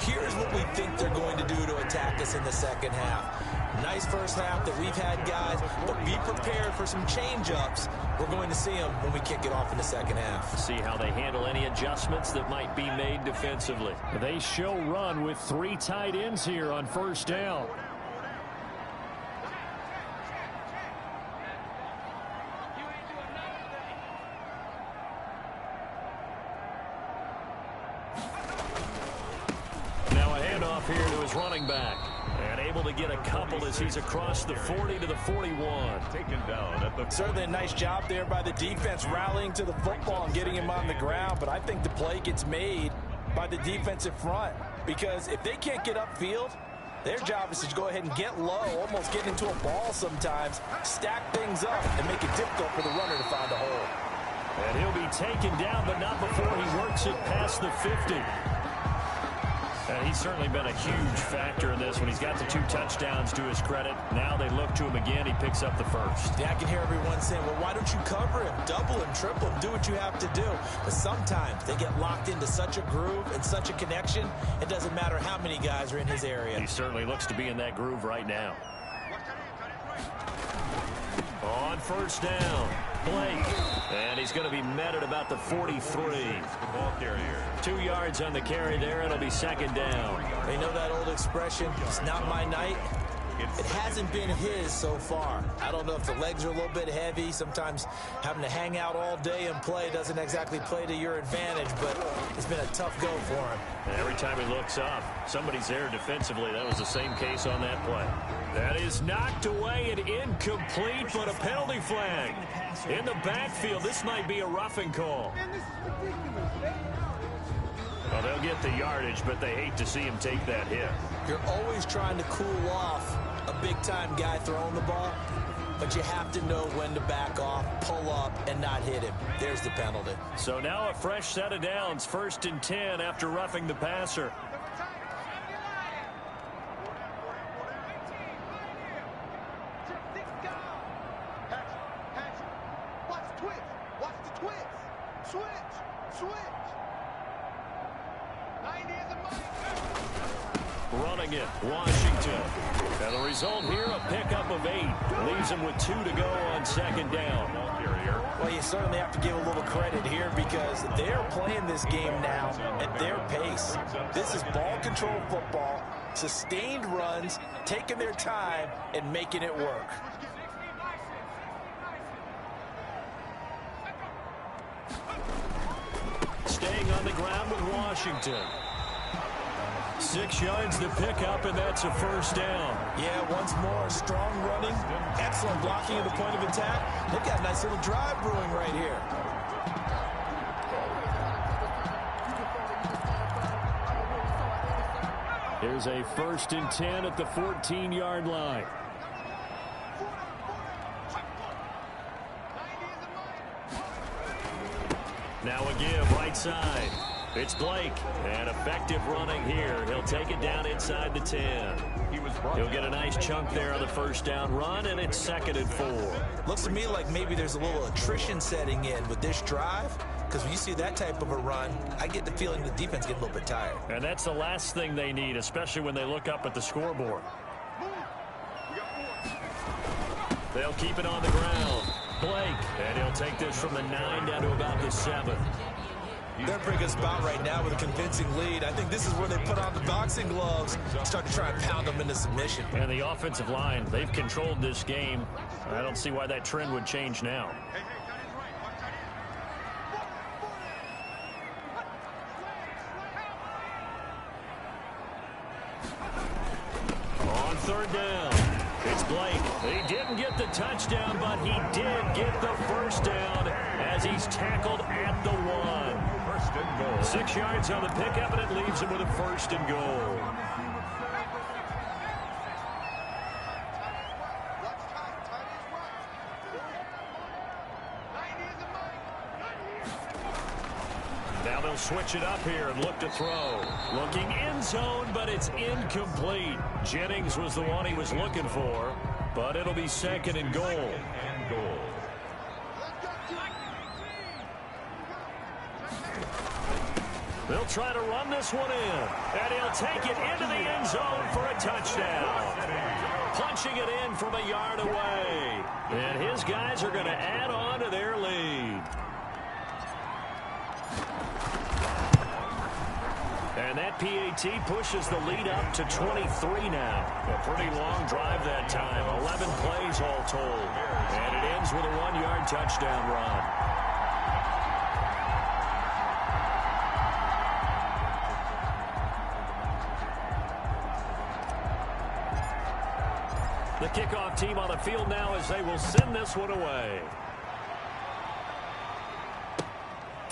here's what we think they're going to do to attack us in the second half. Nice first half that we've had, guys, but be prepared for some change-ups. We're going to see them when we kick it off in the second half. See how they handle any adjustments that might be made defensively. They show run with 3 tight ends here on first down. Now a handoff here to his running back. And able to get a couple as he's across the 40 to the 41. Taken down at the... Certainly a nice job there by the defense rallying to the football and getting him on the ground. But I think the play gets made by the defensive front. Because if they can't get upfield, their job is to go ahead and get low, almost get into a ball sometimes, stack things up, and make it difficult for the runner to find a hole. And he'll be taken down, but not before he works it past the 50. And he's certainly been a huge factor in this when he's got the 2 touchdowns to his credit. Now they look to him again. He picks up the first. Yeah, I can hear everyone saying, well, why don't you cover him? Double him, triple him, do what you have to do. But sometimes they get locked into such a groove and such a connection, it doesn't matter how many guys are in his area. He certainly looks to be in that groove right now. On first down, Blake. And he's going to be met at about the 43. Ball carrier. 2 yards on the carry there. It'll be second down. They know that old expression, it's not my night. It hasn't been his so far. I don't know if the legs are a little bit heavy. Sometimes having to hang out all day and play doesn't exactly play to your advantage, but it's been a tough go for him. And every time he looks up, somebody's there defensively. That was the same case on that play. That is knocked away and incomplete, but a penalty flag. In the backfield, this might be a roughing call. Well, they'll get the yardage, but they hate to see him take that hit. You're always trying to cool off a big-time guy throwing the ball, but you have to know when to back off, pull up, and not hit him. There's the penalty. So now a fresh set of downs, 1st and 10 after roughing the passer. Running it, Washington. And the result here, a pickup of 8. Leaves him with 2 to go on second down. Well, you certainly have to give a little credit here because they're playing this game now at their pace. This is ball control football, sustained runs, taking their time, and making it work. Staying on the ground with Washington. 6 yards to pick up, and that's a first down. Yeah, once more, strong running, excellent blocking at the point of attack. They've got a nice little drive brewing right here. Here's a 1st and 10 at the 14-yard line. Now a give, right side. It's Blake, and effective running here. He'll take it down inside the 10. He'll get a nice chunk there on the first down run, and it's 2nd and 4. Looks to me like maybe there's a little attrition setting in with this drive, because when you see that type of a run, I get the feeling the defense gets a little bit tired. And that's the last thing they need, especially when they look up at the scoreboard. They'll keep it on the ground. Blake, and he'll take this from the 9 down to about the 7. They're in a pretty good spot right now with a convincing lead. I think this is where they put on the boxing gloves, start to try and pound them into submission. And the offensive line, they've controlled this game. I don't see why that trend would change now. On 3rd down, it's Blake. He didn't get the touchdown, but he did get the first down as he's tackled at the 1. 6 yards on the pickup, and it leaves him with a 1st and goal. Now they'll switch it up here and look to throw. Looking end zone, but it's incomplete. Jennings was the one he was looking for, but it'll be 2nd and goal. They'll try to run this one in, and he'll take it into the end zone for a touchdown. Punching it in from a yard away. And his guys are going to add on to their lead. And that PAT pushes the lead up to 23 now. A pretty long drive that time. 11 plays all told. And it ends with a 1-yard touchdown run. The kickoff team on the field now as they will send this one away.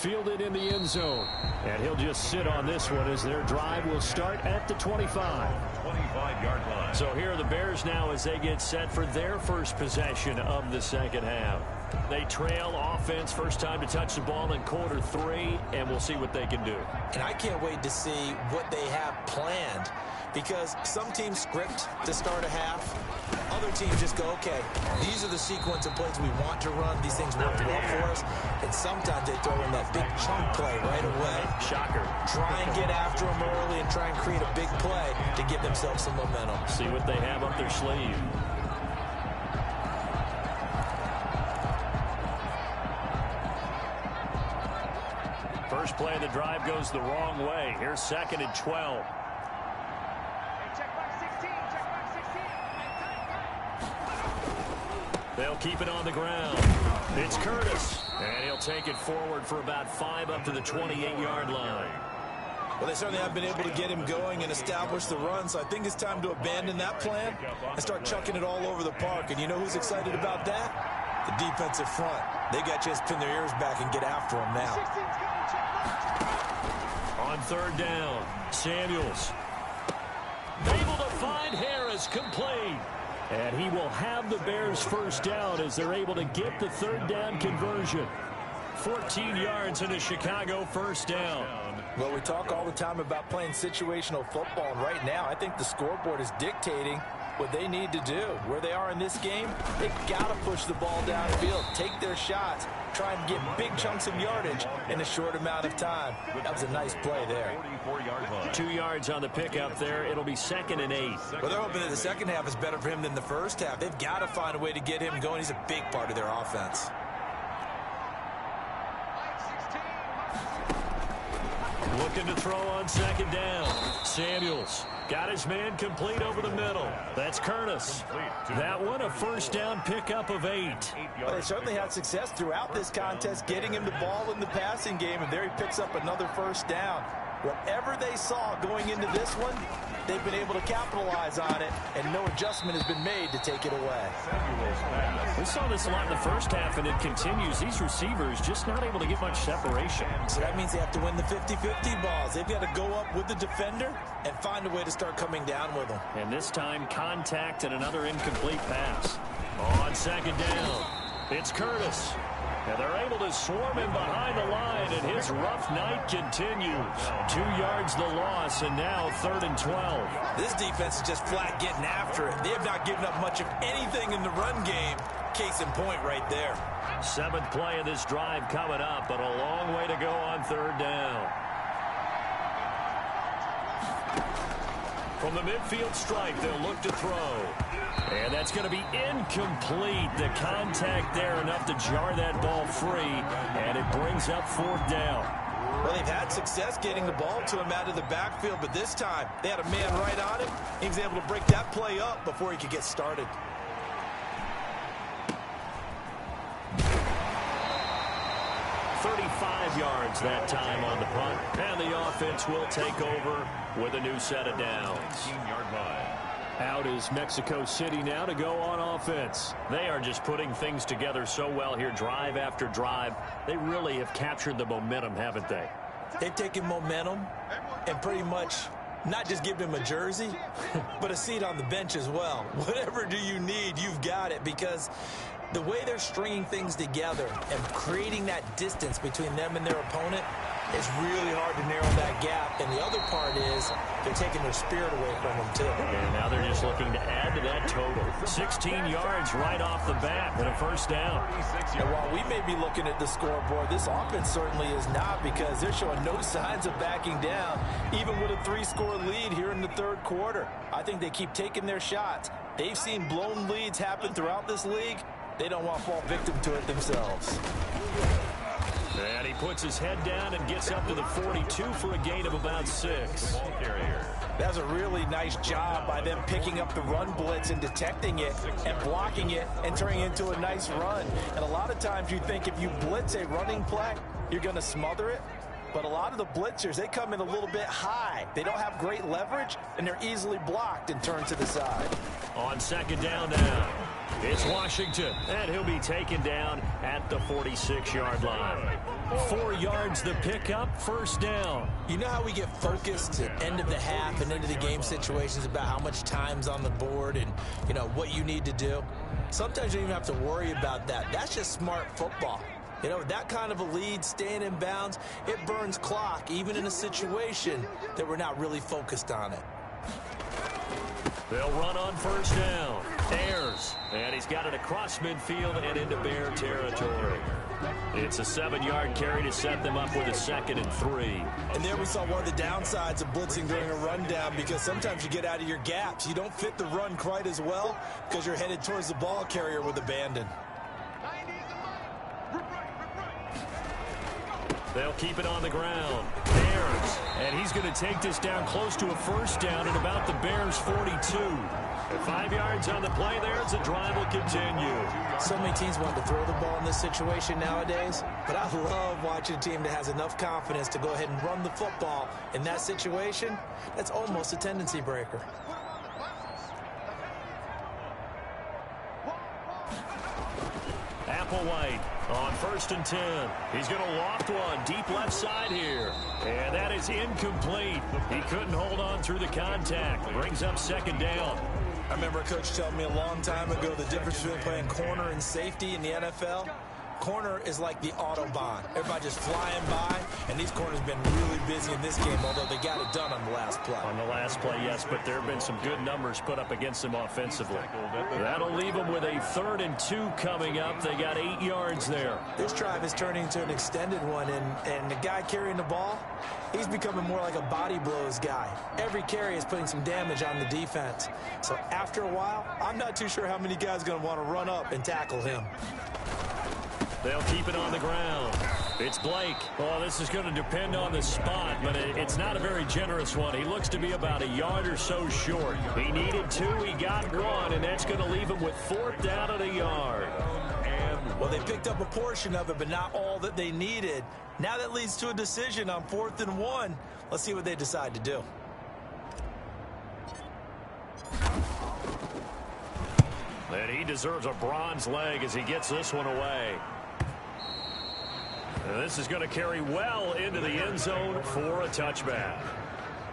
fielded in the end zone. And he'll just sit on this one as their drive will start at the 25. 25-yard line. So here are the Bears now as they get set for their first possession of the second half. They trail offense, first time to touch the ball in quarter 3, and we'll see what they can do. And I can't wait to see what they have planned, because some teams script to start a half. Other teams just go, okay, these are the sequence of plays we want to run. These things work well for us. And sometimes they throw in that big chunk play right away. Shocker. Try and get after them early and try and create a big play to give themselves some momentum. See what they have up their sleeve. First play of the drive goes the wrong way. Here's 2nd and 12. They'll keep it on the ground. It's Curtis. And he'll take it forward for about 5 up to the 28-yard line. Well, they certainly have been able to get him going and establish the run, so I think it's time to abandon that plan and start chucking it all over the park. And you know who's excited about that? The defensive front. They got a chance to pin their ears back and get after him now. On 3rd down, Samuels. Able to find Harris, complete. And he will have the Bears first down as they're able to get the 3rd down conversion. 14 yards in a Chicago first down. Well, we talk all the time about playing situational football, and right now I think the scoreboard is dictating what they need to do. Where they are in this game, they've got to push the ball downfield, take their shots, try and get big chunks of yardage in a short amount of time. That was a nice play there. 44-yard line. 2 yards on the pickup there. It'll be 2nd and 8. Well, they're hoping that the second half is better for him than the first half. They've got to find a way to get him going. He's a big part of their offense. Looking to throw on 2nd down. Samuels got his man complete over the middle. That's Curtis. That one a first down pickup of 8. Well, they certainly had success throughout this contest getting him the ball in the passing game, and there he picks up another first down. Whatever they saw going into this one, they've been able to capitalize on it, and no adjustment has been made to take it away. We saw this a lot in the first half, and it continues. These receivers just not able to get much separation. So that means they have to win the 50-50 balls. They've got to go up with the defender and find a way to start coming down with them. And this time, contact and another incomplete pass. On 2nd down, it's Curtis. And they're able to swarm him behind the line, and his rough night continues. 2 yards the loss, and now 3rd and 12. This defense is just flat getting after it. They have not given up much of anything in the run game. Case in point right there. 7th play of this drive coming up, but a long way to go on 3rd down. From the midfield stripe, they'll look to throw. And that's going to be incomplete. The contact there enough to jar that ball free, and it brings up 4th down. Well, they've had success getting the ball to him out of the backfield, but this time they had a man right on him. He was able to break that play up before he could get started. Yards that time on the punt, and the offense will take over with a new set of downs. 18-yard line. Out is Mexico City now to go on offense. They are just putting things together so well here, drive after drive. They really have captured the momentum, haven't they? They've taken momentum and pretty much not just given him a jersey, but a seat on the bench as well. Whatever do you need, you've got it, because the way they're stringing things together and creating that distance between them and their opponent is really hard to narrow that gap. And the other part is they're taking their spirit away from them, too. And now they're just looking to add to that total. 16 yards right off the bat and a first down. And while we may be looking at the scoreboard, this offense certainly is not, because they're showing no signs of backing down, even with a 3-score lead here in the 3rd quarter. I think they keep taking their shots. They've seen blown leads happen throughout this league. They don't want to fall victim to it themselves. And he puts his head down and gets up to the 42 for a gain of about 6. That's a really nice job by them picking up the run blitz and detecting it and blocking it and turning it into a nice run. And a lot of times you think if you blitz a running play, you're going to smother it. But a lot of the blitzers, they come in a little bit high. They don't have great leverage, and they're easily blocked and turned to the side. On 2nd down now, it's Washington, and he'll be taken down at the 46-yard line. 4 yards the pickup, first down. You know how we get focused at end of the half and into the game situations about how much time's on the board and, you know, what you need to do? Sometimes you don't even have to worry about that. That's just smart football. You know, that kind of a lead, staying in bounds, it burns clock, even in a situation that we're not really focused on it. They'll run on first down. Ayers, and he's got it across midfield and into Bear territory. It's a 7-yard carry to set them up with a 2nd and 3. And there we saw one of the downsides of blitzing during a rundown, because sometimes you get out of your gaps. You don't fit the run quite as well because you're headed towards the ball carrier with abandon. They'll keep it on the ground. Ayers, and he's going to take this down close to a first down at about the Bears' 42. At 5 yards on the play there, the drive will continue. So many teams want to throw the ball in this situation nowadays, but I love watching a team that has enough confidence to go ahead and run the football in that situation. That's almost a tendency breaker. Applewhite on 1st and 10. He's going to loft one deep left side here. And that is incomplete. He couldn't hold on through the contact. Brings up 2nd down. I remember a coach telling me a long time ago the difference between playing corner and safety in the NFL. Corner is like the Autobahn. Everybody just flying by, and these corners have been really busy in this game, although they got it done on the last play. On the last play, yes, but there have been some good numbers put up against them offensively. That'll leave them with a 3rd and 2 coming up. They got 8 yards there. This drive is turning into an extended one, and the guy carrying the ball, he's becoming more like a body blows guy. Every carry is putting some damage on the defense. So after a while, I'm not too sure how many guys are going to want to run up and tackle him. They'll keep it on the ground. It's Blake. Oh, this is going to depend on the spot, but it's not a very generous one. He looks to be about a yard or so short. He needed 2, he got 1, and that's going to leave him with 4th down at a yard. Well, they picked up a portion of it, but not all that they needed. Now that leads to a decision on 4th and 1. Let's see what they decide to do. And he deserves a bronze leg as he gets this one away. And this is going to carry well into the end zone for a touchback.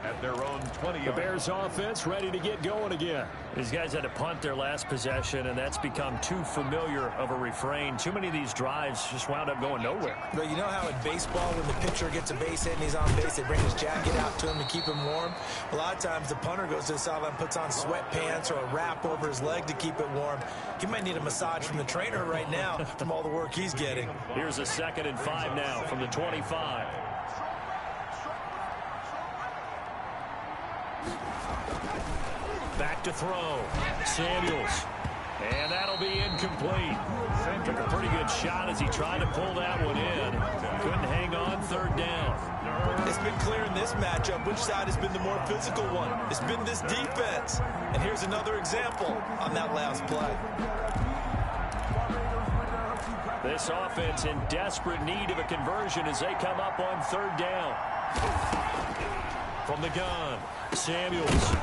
At their own 20 The yards. Bears offense ready to get going again. These guys had to punt their last possession, and that's become too familiar of a refrain. Too many of these drives just wound up going nowhere. But you know how in baseball, when the pitcher gets a base hit and he's on base, they bring his jacket out to him to keep him warm? A lot of times the punter goes to the sideline, puts on sweatpants or a wrap over his leg to keep it warm. He might need a massage from the trainer right now from all the work he's getting. Here's a 2nd and 5 now from the 25. Back to throw. Samuels. And that'll be incomplete. Took a pretty good shot as he tried to pull that one in. Couldn't hang on, 3rd down. It's been clear in this matchup which side has been the more physical one. It's been this defense. And here's another example on that last play. This offense in desperate need of a conversion as they come up on 3rd down. From the gun, Samuels.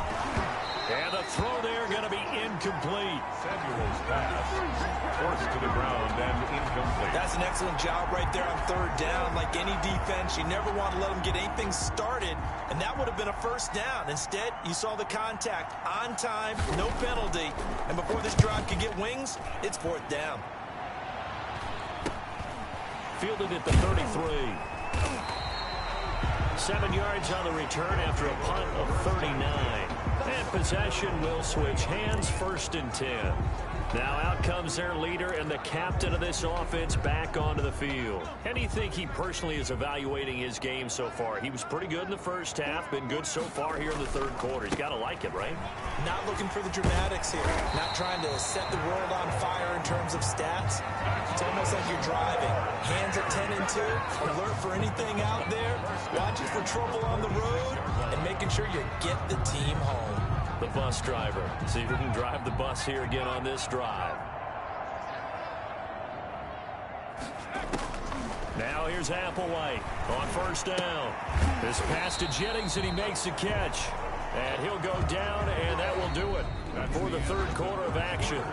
And the throw there going to be incomplete. Samuel's pass forced to the ground and incomplete. That's an excellent job right there on 3rd down. Like any defense, you never want to let them get anything started, and that would have been a 1st down. Instead, you saw the contact on time, no penalty, and before this drive could get wings, it's 4th down. Fielded at the 33. 7 yards on the return after a punt of 39. And possession will switch hands, 1st and 10. Now out comes their leader and the captain of this offense back onto the field. How do you think he personally is evaluating his game so far? He was pretty good in the first half, been good so far here in the 3rd quarter. He's got to like it, right? Not looking for the dramatics here. Not trying to set the world on fire in terms of stats. It's almost like you're driving. Hands at 10 and 2. Alert for anything out there. Watching for trouble on the road. And making sure you get the team home. The bus driver. See if we can drive the bus here again on this drive. Now here's Applewhite on 1st down. This pass to Jennings, and he makes the catch. And he'll go down, and that will do it for the 3rd quarter of action.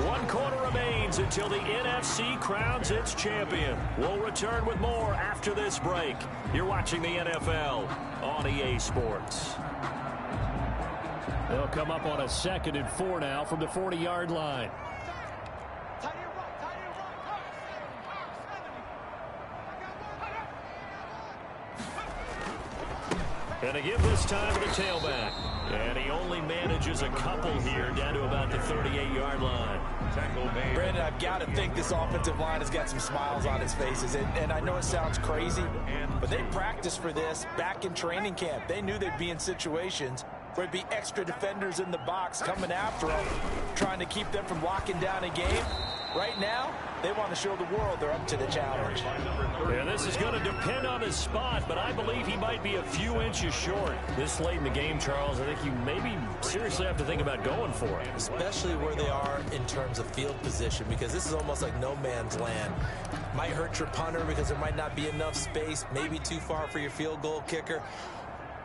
One quarter remains until the NFC crowns its champion. We'll return with more after this break. You're watching the NFL on EA Sports. They'll come up on a 2nd and 4 now from the 40-yard line. And to give this time to the tailback. And he only manages a couple here down to about the 38-yard line. Brandon, I've got to think this offensive line has got some smiles on its faces. And I know it sounds crazy, but they practiced for this back in training camp. They knew they'd be in situations where there'd be extra defenders in the box coming after them, trying to keep them from locking down a game. Right now, they want to show the world they're up to the challenge. Yeah, this is going to depend on his spot, but I believe he might be a few inches short. This late in the game, Charles, I think you maybe seriously have to think about going for it. Especially where they are in terms of field position, because this is almost like no man's land. Might hurt your punter because there might not be enough space, maybe too far for your field goal kicker.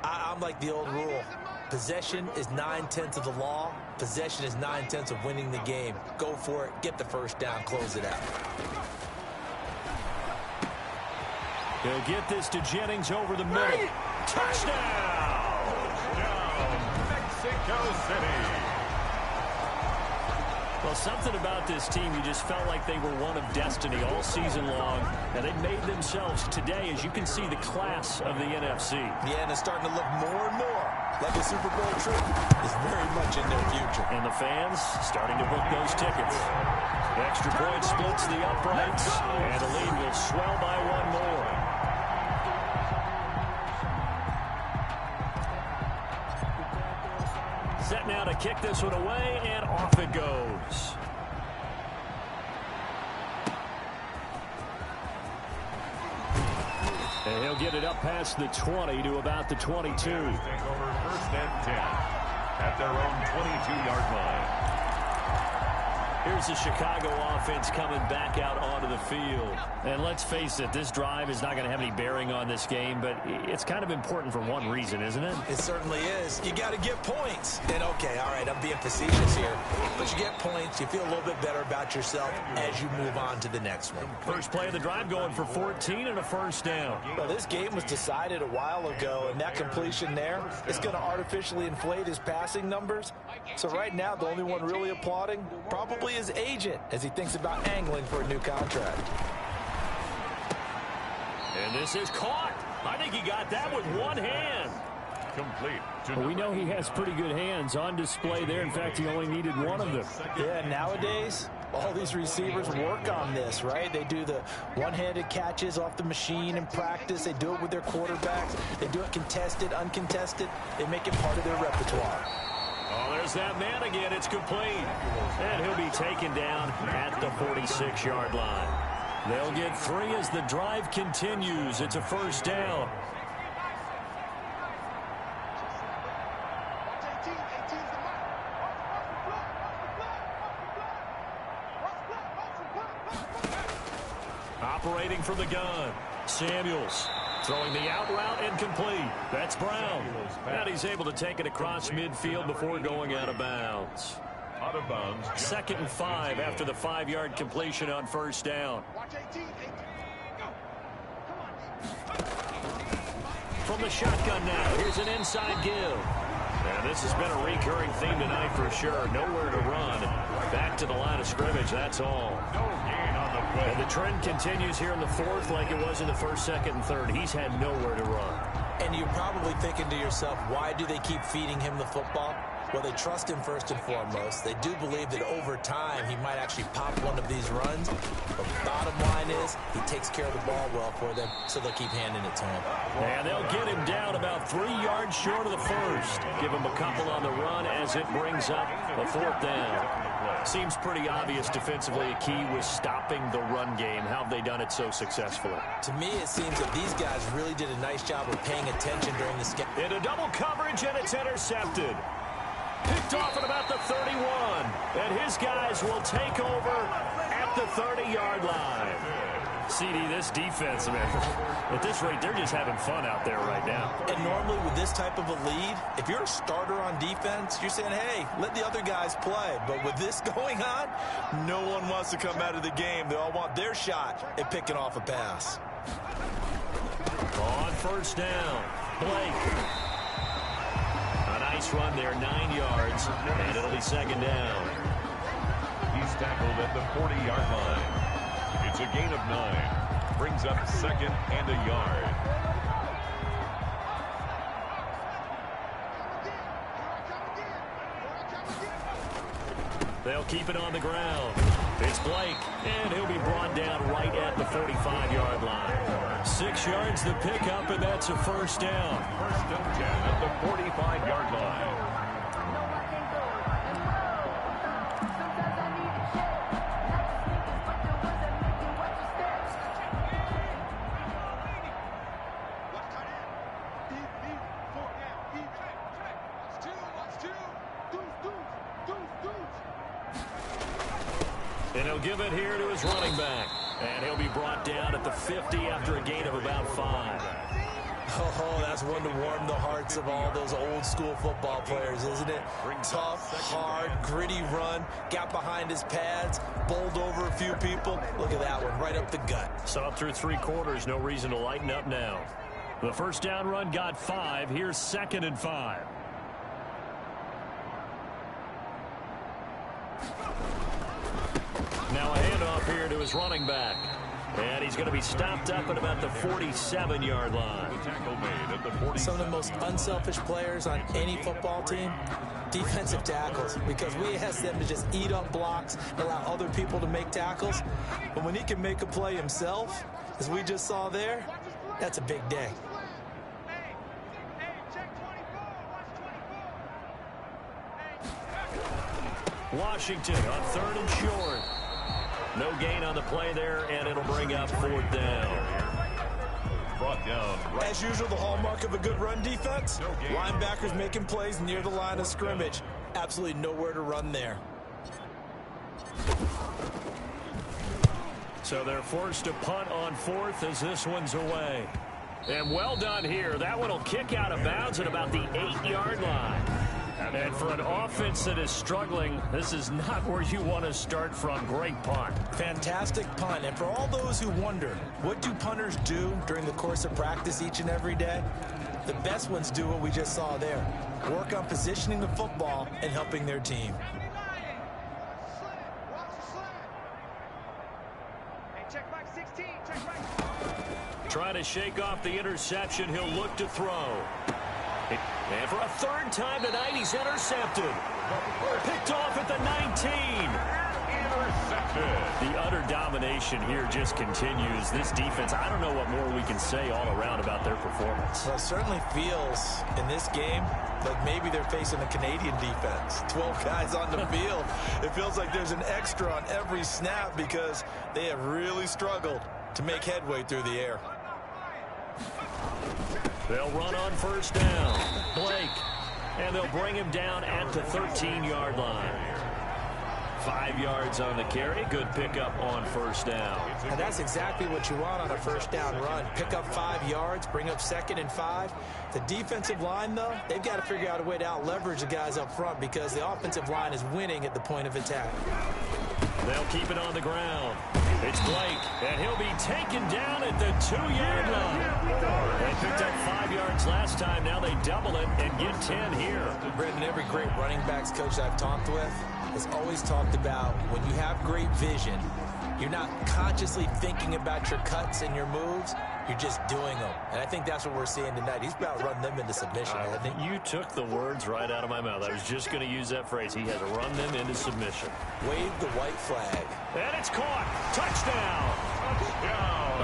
I'm like the old rule. Possession is 9/10 of the law. Possession is 9/10 of winning the game. Go for it. Get the first down. Close it out. He'll get this to Jennings over the middle. Touchdown! Mexico City. Well, something about this team, you just felt like they were one of destiny all season long, and they made themselves today, as you can see, the class of the NFC. Yeah, and it's starting to look more and more like a Super Bowl trip is very much in their future. And the fans starting to book those tickets. The extra point splits the uprights, and the lead will swell by one more. Set now to kick this one away, and off it goes. And he'll get it up past the 20 to about the 22. Take over 1st and 10 at their own 22-yard line. Here's the Chicago offense coming back out onto the field. And let's face it, this drive is not going to have any bearing on this game, but it's kind of important for one reason, isn't it? It certainly is. You got to get points. And, okay, all right, I'm being facetious here. But you get points, you feel a little bit better about yourself as you move on to the next one. First play of the drive going for 14 and a first down. Well, this game was decided a while ago, and that completion there is going to artificially inflate his passing numbers. So right now, the only one really applauding probably his agent as he thinks about angling for a new contract. And this is caught. I think he got that with one hand. Complete. Well, we know he has pretty good hands on display there. In fact, he only needed one of them. Yeah, nowadays, all these receivers work on this, right? They do the one-handed catches off the machine in practice. They do it with their quarterbacks. They do it contested, uncontested. They make it part of their repertoire. Oh, there's that man again. It's complete. And he'll be taken down at the 46-yard line. They'll get 3 as the drive continues. It's a first down. Operating from the gun, Samuels. Throwing the out route incomplete. That's Brown. And he's able to take it across midfield before going out of bounds. Out of bounds. 2nd and 5 after the 5-yard completion on first down. From the shotgun now, here's an inside give. And this has been a recurring theme tonight for sure. Nowhere to run. Back to the line of scrimmage, that's all. No gain on the play. And the trend continues here in the 4th like it was in the 1st, 2nd, and 3rd. He's had nowhere to run. And you're probably thinking to yourself, why do they keep feeding him the football? Well, they trust him first and foremost. They do believe that over time he might actually pop one of these runs. But the bottom line is he takes care of the ball well for them, so they'll keep handing it to him. And they'll get him down about 3 yards short of the first. Give him a couple on the run as it brings up a 4th down. Seems pretty obvious defensively. A key was stopping the run game. How have they done it so successfully? To me, it seems that these guys really did a nice job of paying attention during this game. Into double coverage, and it's intercepted. Picked off at about the 31. And his guys will take over at the 30-yard line. CD, this defense, man, at this rate, they're just having fun out there right now. And normally with this type of a lead, if you're a starter on defense, you're saying, hey, let the other guys play. But with this going on, no one wants to come out of the game. They all want their shot at picking off a pass. On first down, Blake. A nice run there, 9 yards, and it'll be second down. He's tackled at the 40-yard line. It's a gain of 9. Brings up second and a yard. They'll keep it on the ground. It's Blake, and he'll be brought down right at the 45-yard line. 6 yards the pickup, and that's a first down. First and 10 at the 45-yard line. And he'll give it here to his running back. And he'll be brought down at the 50 after a gain of about 5. Oh, that's one to warm the hearts of all those old school football players, isn't it? Tough, hard, gritty run, got behind his pads, bowled over a few people. Look at that one, right up the gut. Saw it through 3 quarters, no reason to lighten up now. The first down run got 5. Here's second and 5. Now a handoff here to his running back. And he's going to be stopped up at about the 47-yard line. Some of the most unselfish players on any football team, defensive tackles, because we ask them to just eat up blocks and allow other people to make tackles. But when he can make a play himself, as we just saw there, that's a big day. Washington on third and short. No gain on the play there, and it'll bring up fourth down. Brought down. As usual, the hallmark of a good run defense, linebackers making plays near the line of scrimmage. Absolutely nowhere to run there. So they're forced to punt on fourth as this one's away. And well done here. That one will kick out of bounds at about the 8-yard line. And for an offense that is struggling, this is not where you want to start from. Great punt. Fantastic punt. And for all those who wonder, what do punters do during the course of practice each and every day? The best ones do what we just saw there. Work on positioning the football and helping their team. Trying to shake off the interception. He'll look to throw. And for a third time tonight, he's intercepted. Picked off at the 19. Intercepted. The utter domination here just continues. This defense, I don't know what more we can say all around about their performance. Well, it certainly feels in this game like maybe they're facing a Canadian defense. 12 guys on the field. It feels like there's an extra on every snap because they have really struggled to make headway through the air. They'll run on first down. Blake. And they'll bring him down at the 13-yard line. 5 yards on the carry. Good pickup on first down. And that's exactly what you want on a first down run. Pick up 5 yards, bring up second and 5. The defensive line, though, they've got to figure out a way to out-leverage the guys up front because the offensive line is winning at the point of attack. They'll keep it on the ground. It's Blake, and he'll be taken down at the 2-yard line. They picked up 5 yards last time. Now they double it and get 10 here. Brendan, every great running backs coach I've talked with has always talked about when you have great vision, you're not consciously thinking about your cuts and your moves. You're just doing them. And I think that's what we're seeing tonight. He's about to run them into submission, hasn't he? You took the words right out of my mouth. I was just going to use that phrase. He has run them into submission. Wave the white flag. And it's caught. Touchdown.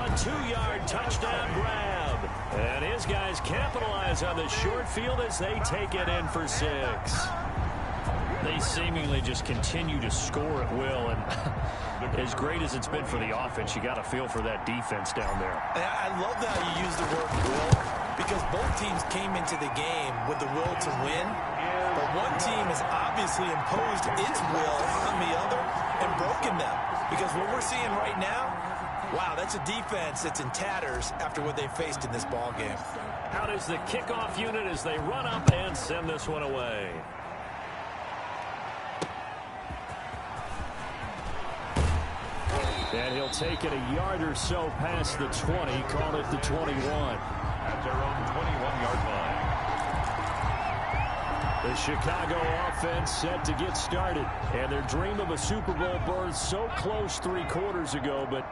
A 2-yard touchdown grab. And his guys capitalize on the short field as they take it in for 6. They seemingly just continue to score at will. And as great as it's been for the offense, you got to feel for that defense down there. I love that you use the word will because both teams came into the game with the will to win. But one team has obviously imposed its will on the other and broken them. Because what we're seeing right now, Wow, that's a defense that's in tatters after what they faced in this ball game. Out is the kickoff unit as they run up and send this one away. And he'll take it a yard or so past the 20, call it the 21. At their own 21-yard line. The Chicago offense set to get started. And their dream of a Super Bowl berth so close 3 quarters ago, but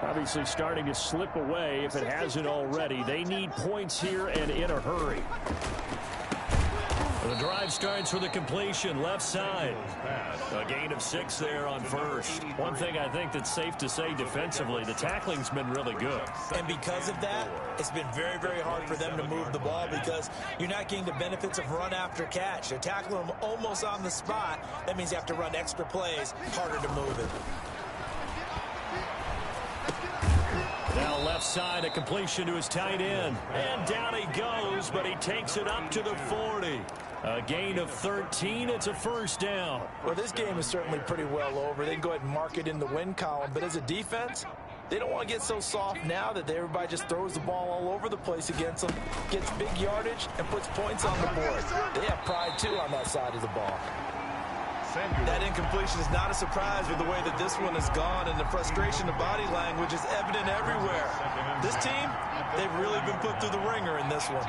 obviously starting to slip away if it hasn't already. They need points here and in a hurry. The drive starts with a completion left side. A gain of 6 there on first. One thing I think that's safe to say defensively, the tackling's been really good. And because of that, it's been very, very hard for them to move the ball because you're not getting the benefits of run after catch. They're tackling them almost on the spot. That means you have to run extra plays, harder to move it. Now left side, a completion to his tight end. And down he goes, but he takes it up to the 40. A gain of 13. It's a first down. Well, this game is certainly pretty well over. They can go ahead and mark it in the win column. But as a defense, they don't want to get so soft now that everybody just throws the ball all over the place against them, gets big yardage, and puts points on the board. They have pride, too, on that side of the ball. That incompletion is not a surprise with the way that this one has gone, and the frustration of body language is evident everywhere. This team, they've really been put through the ringer in this one.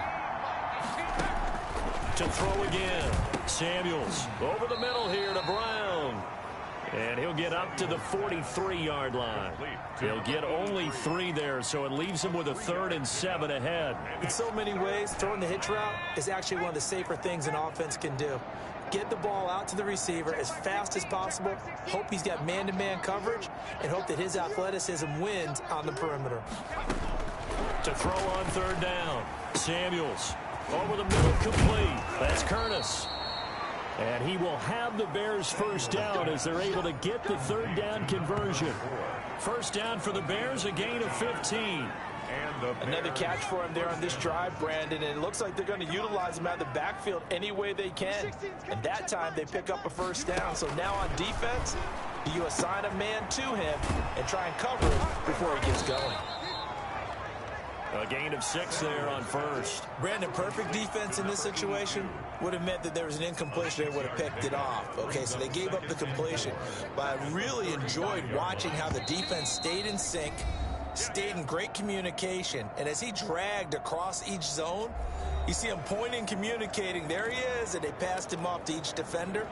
To throw again. Samuels over the middle here to Brown. And he'll get up to the 43-yard line. He'll get only 3 there, so it leaves him with a 3rd and 7 ahead. In so many ways, throwing the hitch route is actually one of the safer things an offense can do. Get the ball out to the receiver as fast as possible, hope he's got man-to-man coverage, and hope that his athleticism wins on the perimeter. To throw on 3rd down. Samuels over the middle, complete. That's Curtis. And he will have the Bears first down as they're able to get the 3rd down conversion. First down for the Bears, a gain of 15. Another catch for him there on this drive, Brandon, and it looks like they're going to utilize him out of the backfield any way they can. And that time they pick up a first down. So now on defense, you assign a man to him and try and cover him before he gets going. A gain of 6 there on first. Brandon, perfect defense in this situation would have meant that there was an incompletion. They would have picked it off. Okay, so they gave up the completion. But I really enjoyed watching how the defense stayed in sync, stayed in great communication. And as he dragged across each zone, you see him pointing, communicating. There he is, and they passed him off to each defender.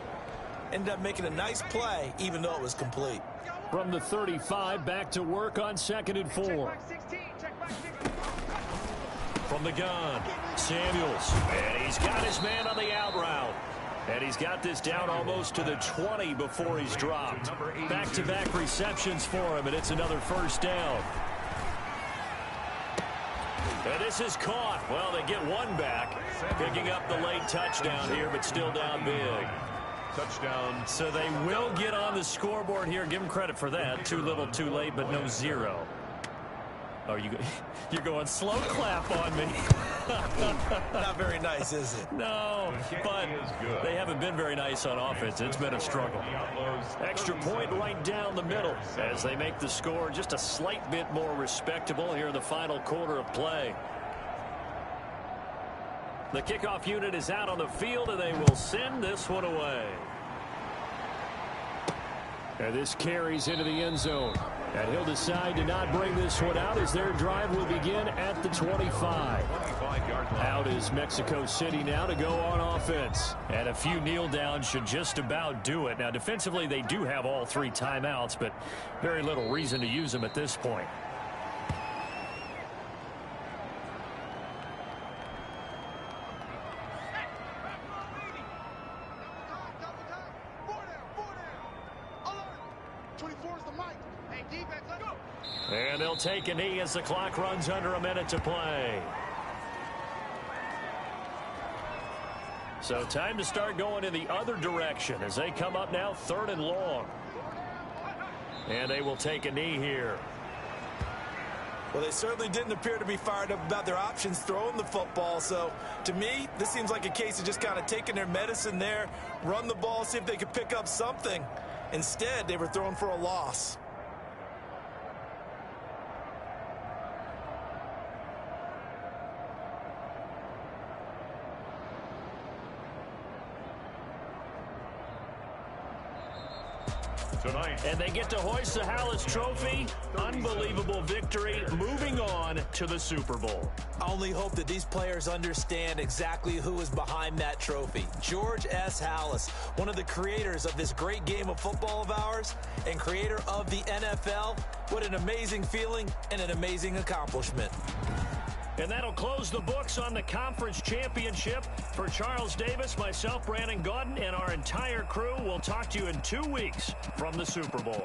Ended up making a nice play, even though it was complete. From the 35, back to work on 2nd and 4. From the gun, Samuels. And he's got his man on the out route. And he's got this down almost to the 20 before he's dropped. Back-to-back receptions for him, and it's another first down. And this is caught. Well, they get one back, picking up the late touchdown here, but still down big. Touchdown. So they will get on the scoreboard here. Give them credit for that. Too little, too late, but no 0. Oh, you're going slow clap on me. Not very nice, is it? No, but they haven't been very nice on offense. It's been a struggle. Extra point right down the middle as they make the score just a slight bit more respectable here in the final quarter of play. The kickoff unit is out on the field, and they will send this one away. And this carries into the end zone. And he'll decide to not bring this one out as their drive will begin at the 25. Out is Mexico City now to go on offense. And a few kneel downs should just about do it. Now, defensively, they do have all 3 timeouts, but very little reason to use them at this point. And they'll take a knee as the clock runs under a minute to play. So time to start going in the other direction as they come up now 3rd and long. And they will take a knee here. Well, they certainly didn't appear to be fired up about their options throwing the football. So, to me, this seems like a case of just kind of taking their medicine there, run the ball, see if they could pick up something. Instead, they were throwing for a loss. tonight. And they get to hoist the Hallis Trophy. Unbelievable victory. Moving on to the Super Bowl. I only hope that these players understand exactly who is behind that trophy. George S. Halas, one of the creators of this great game of football of ours and creator of the NFL. What an amazing feeling and an amazing accomplishment. And that'll close the books on the conference championship. For Charles Davis, myself, Brandon Gaudin, and our entire crew, we'll talk to you in 2 weeks from the Super Bowl.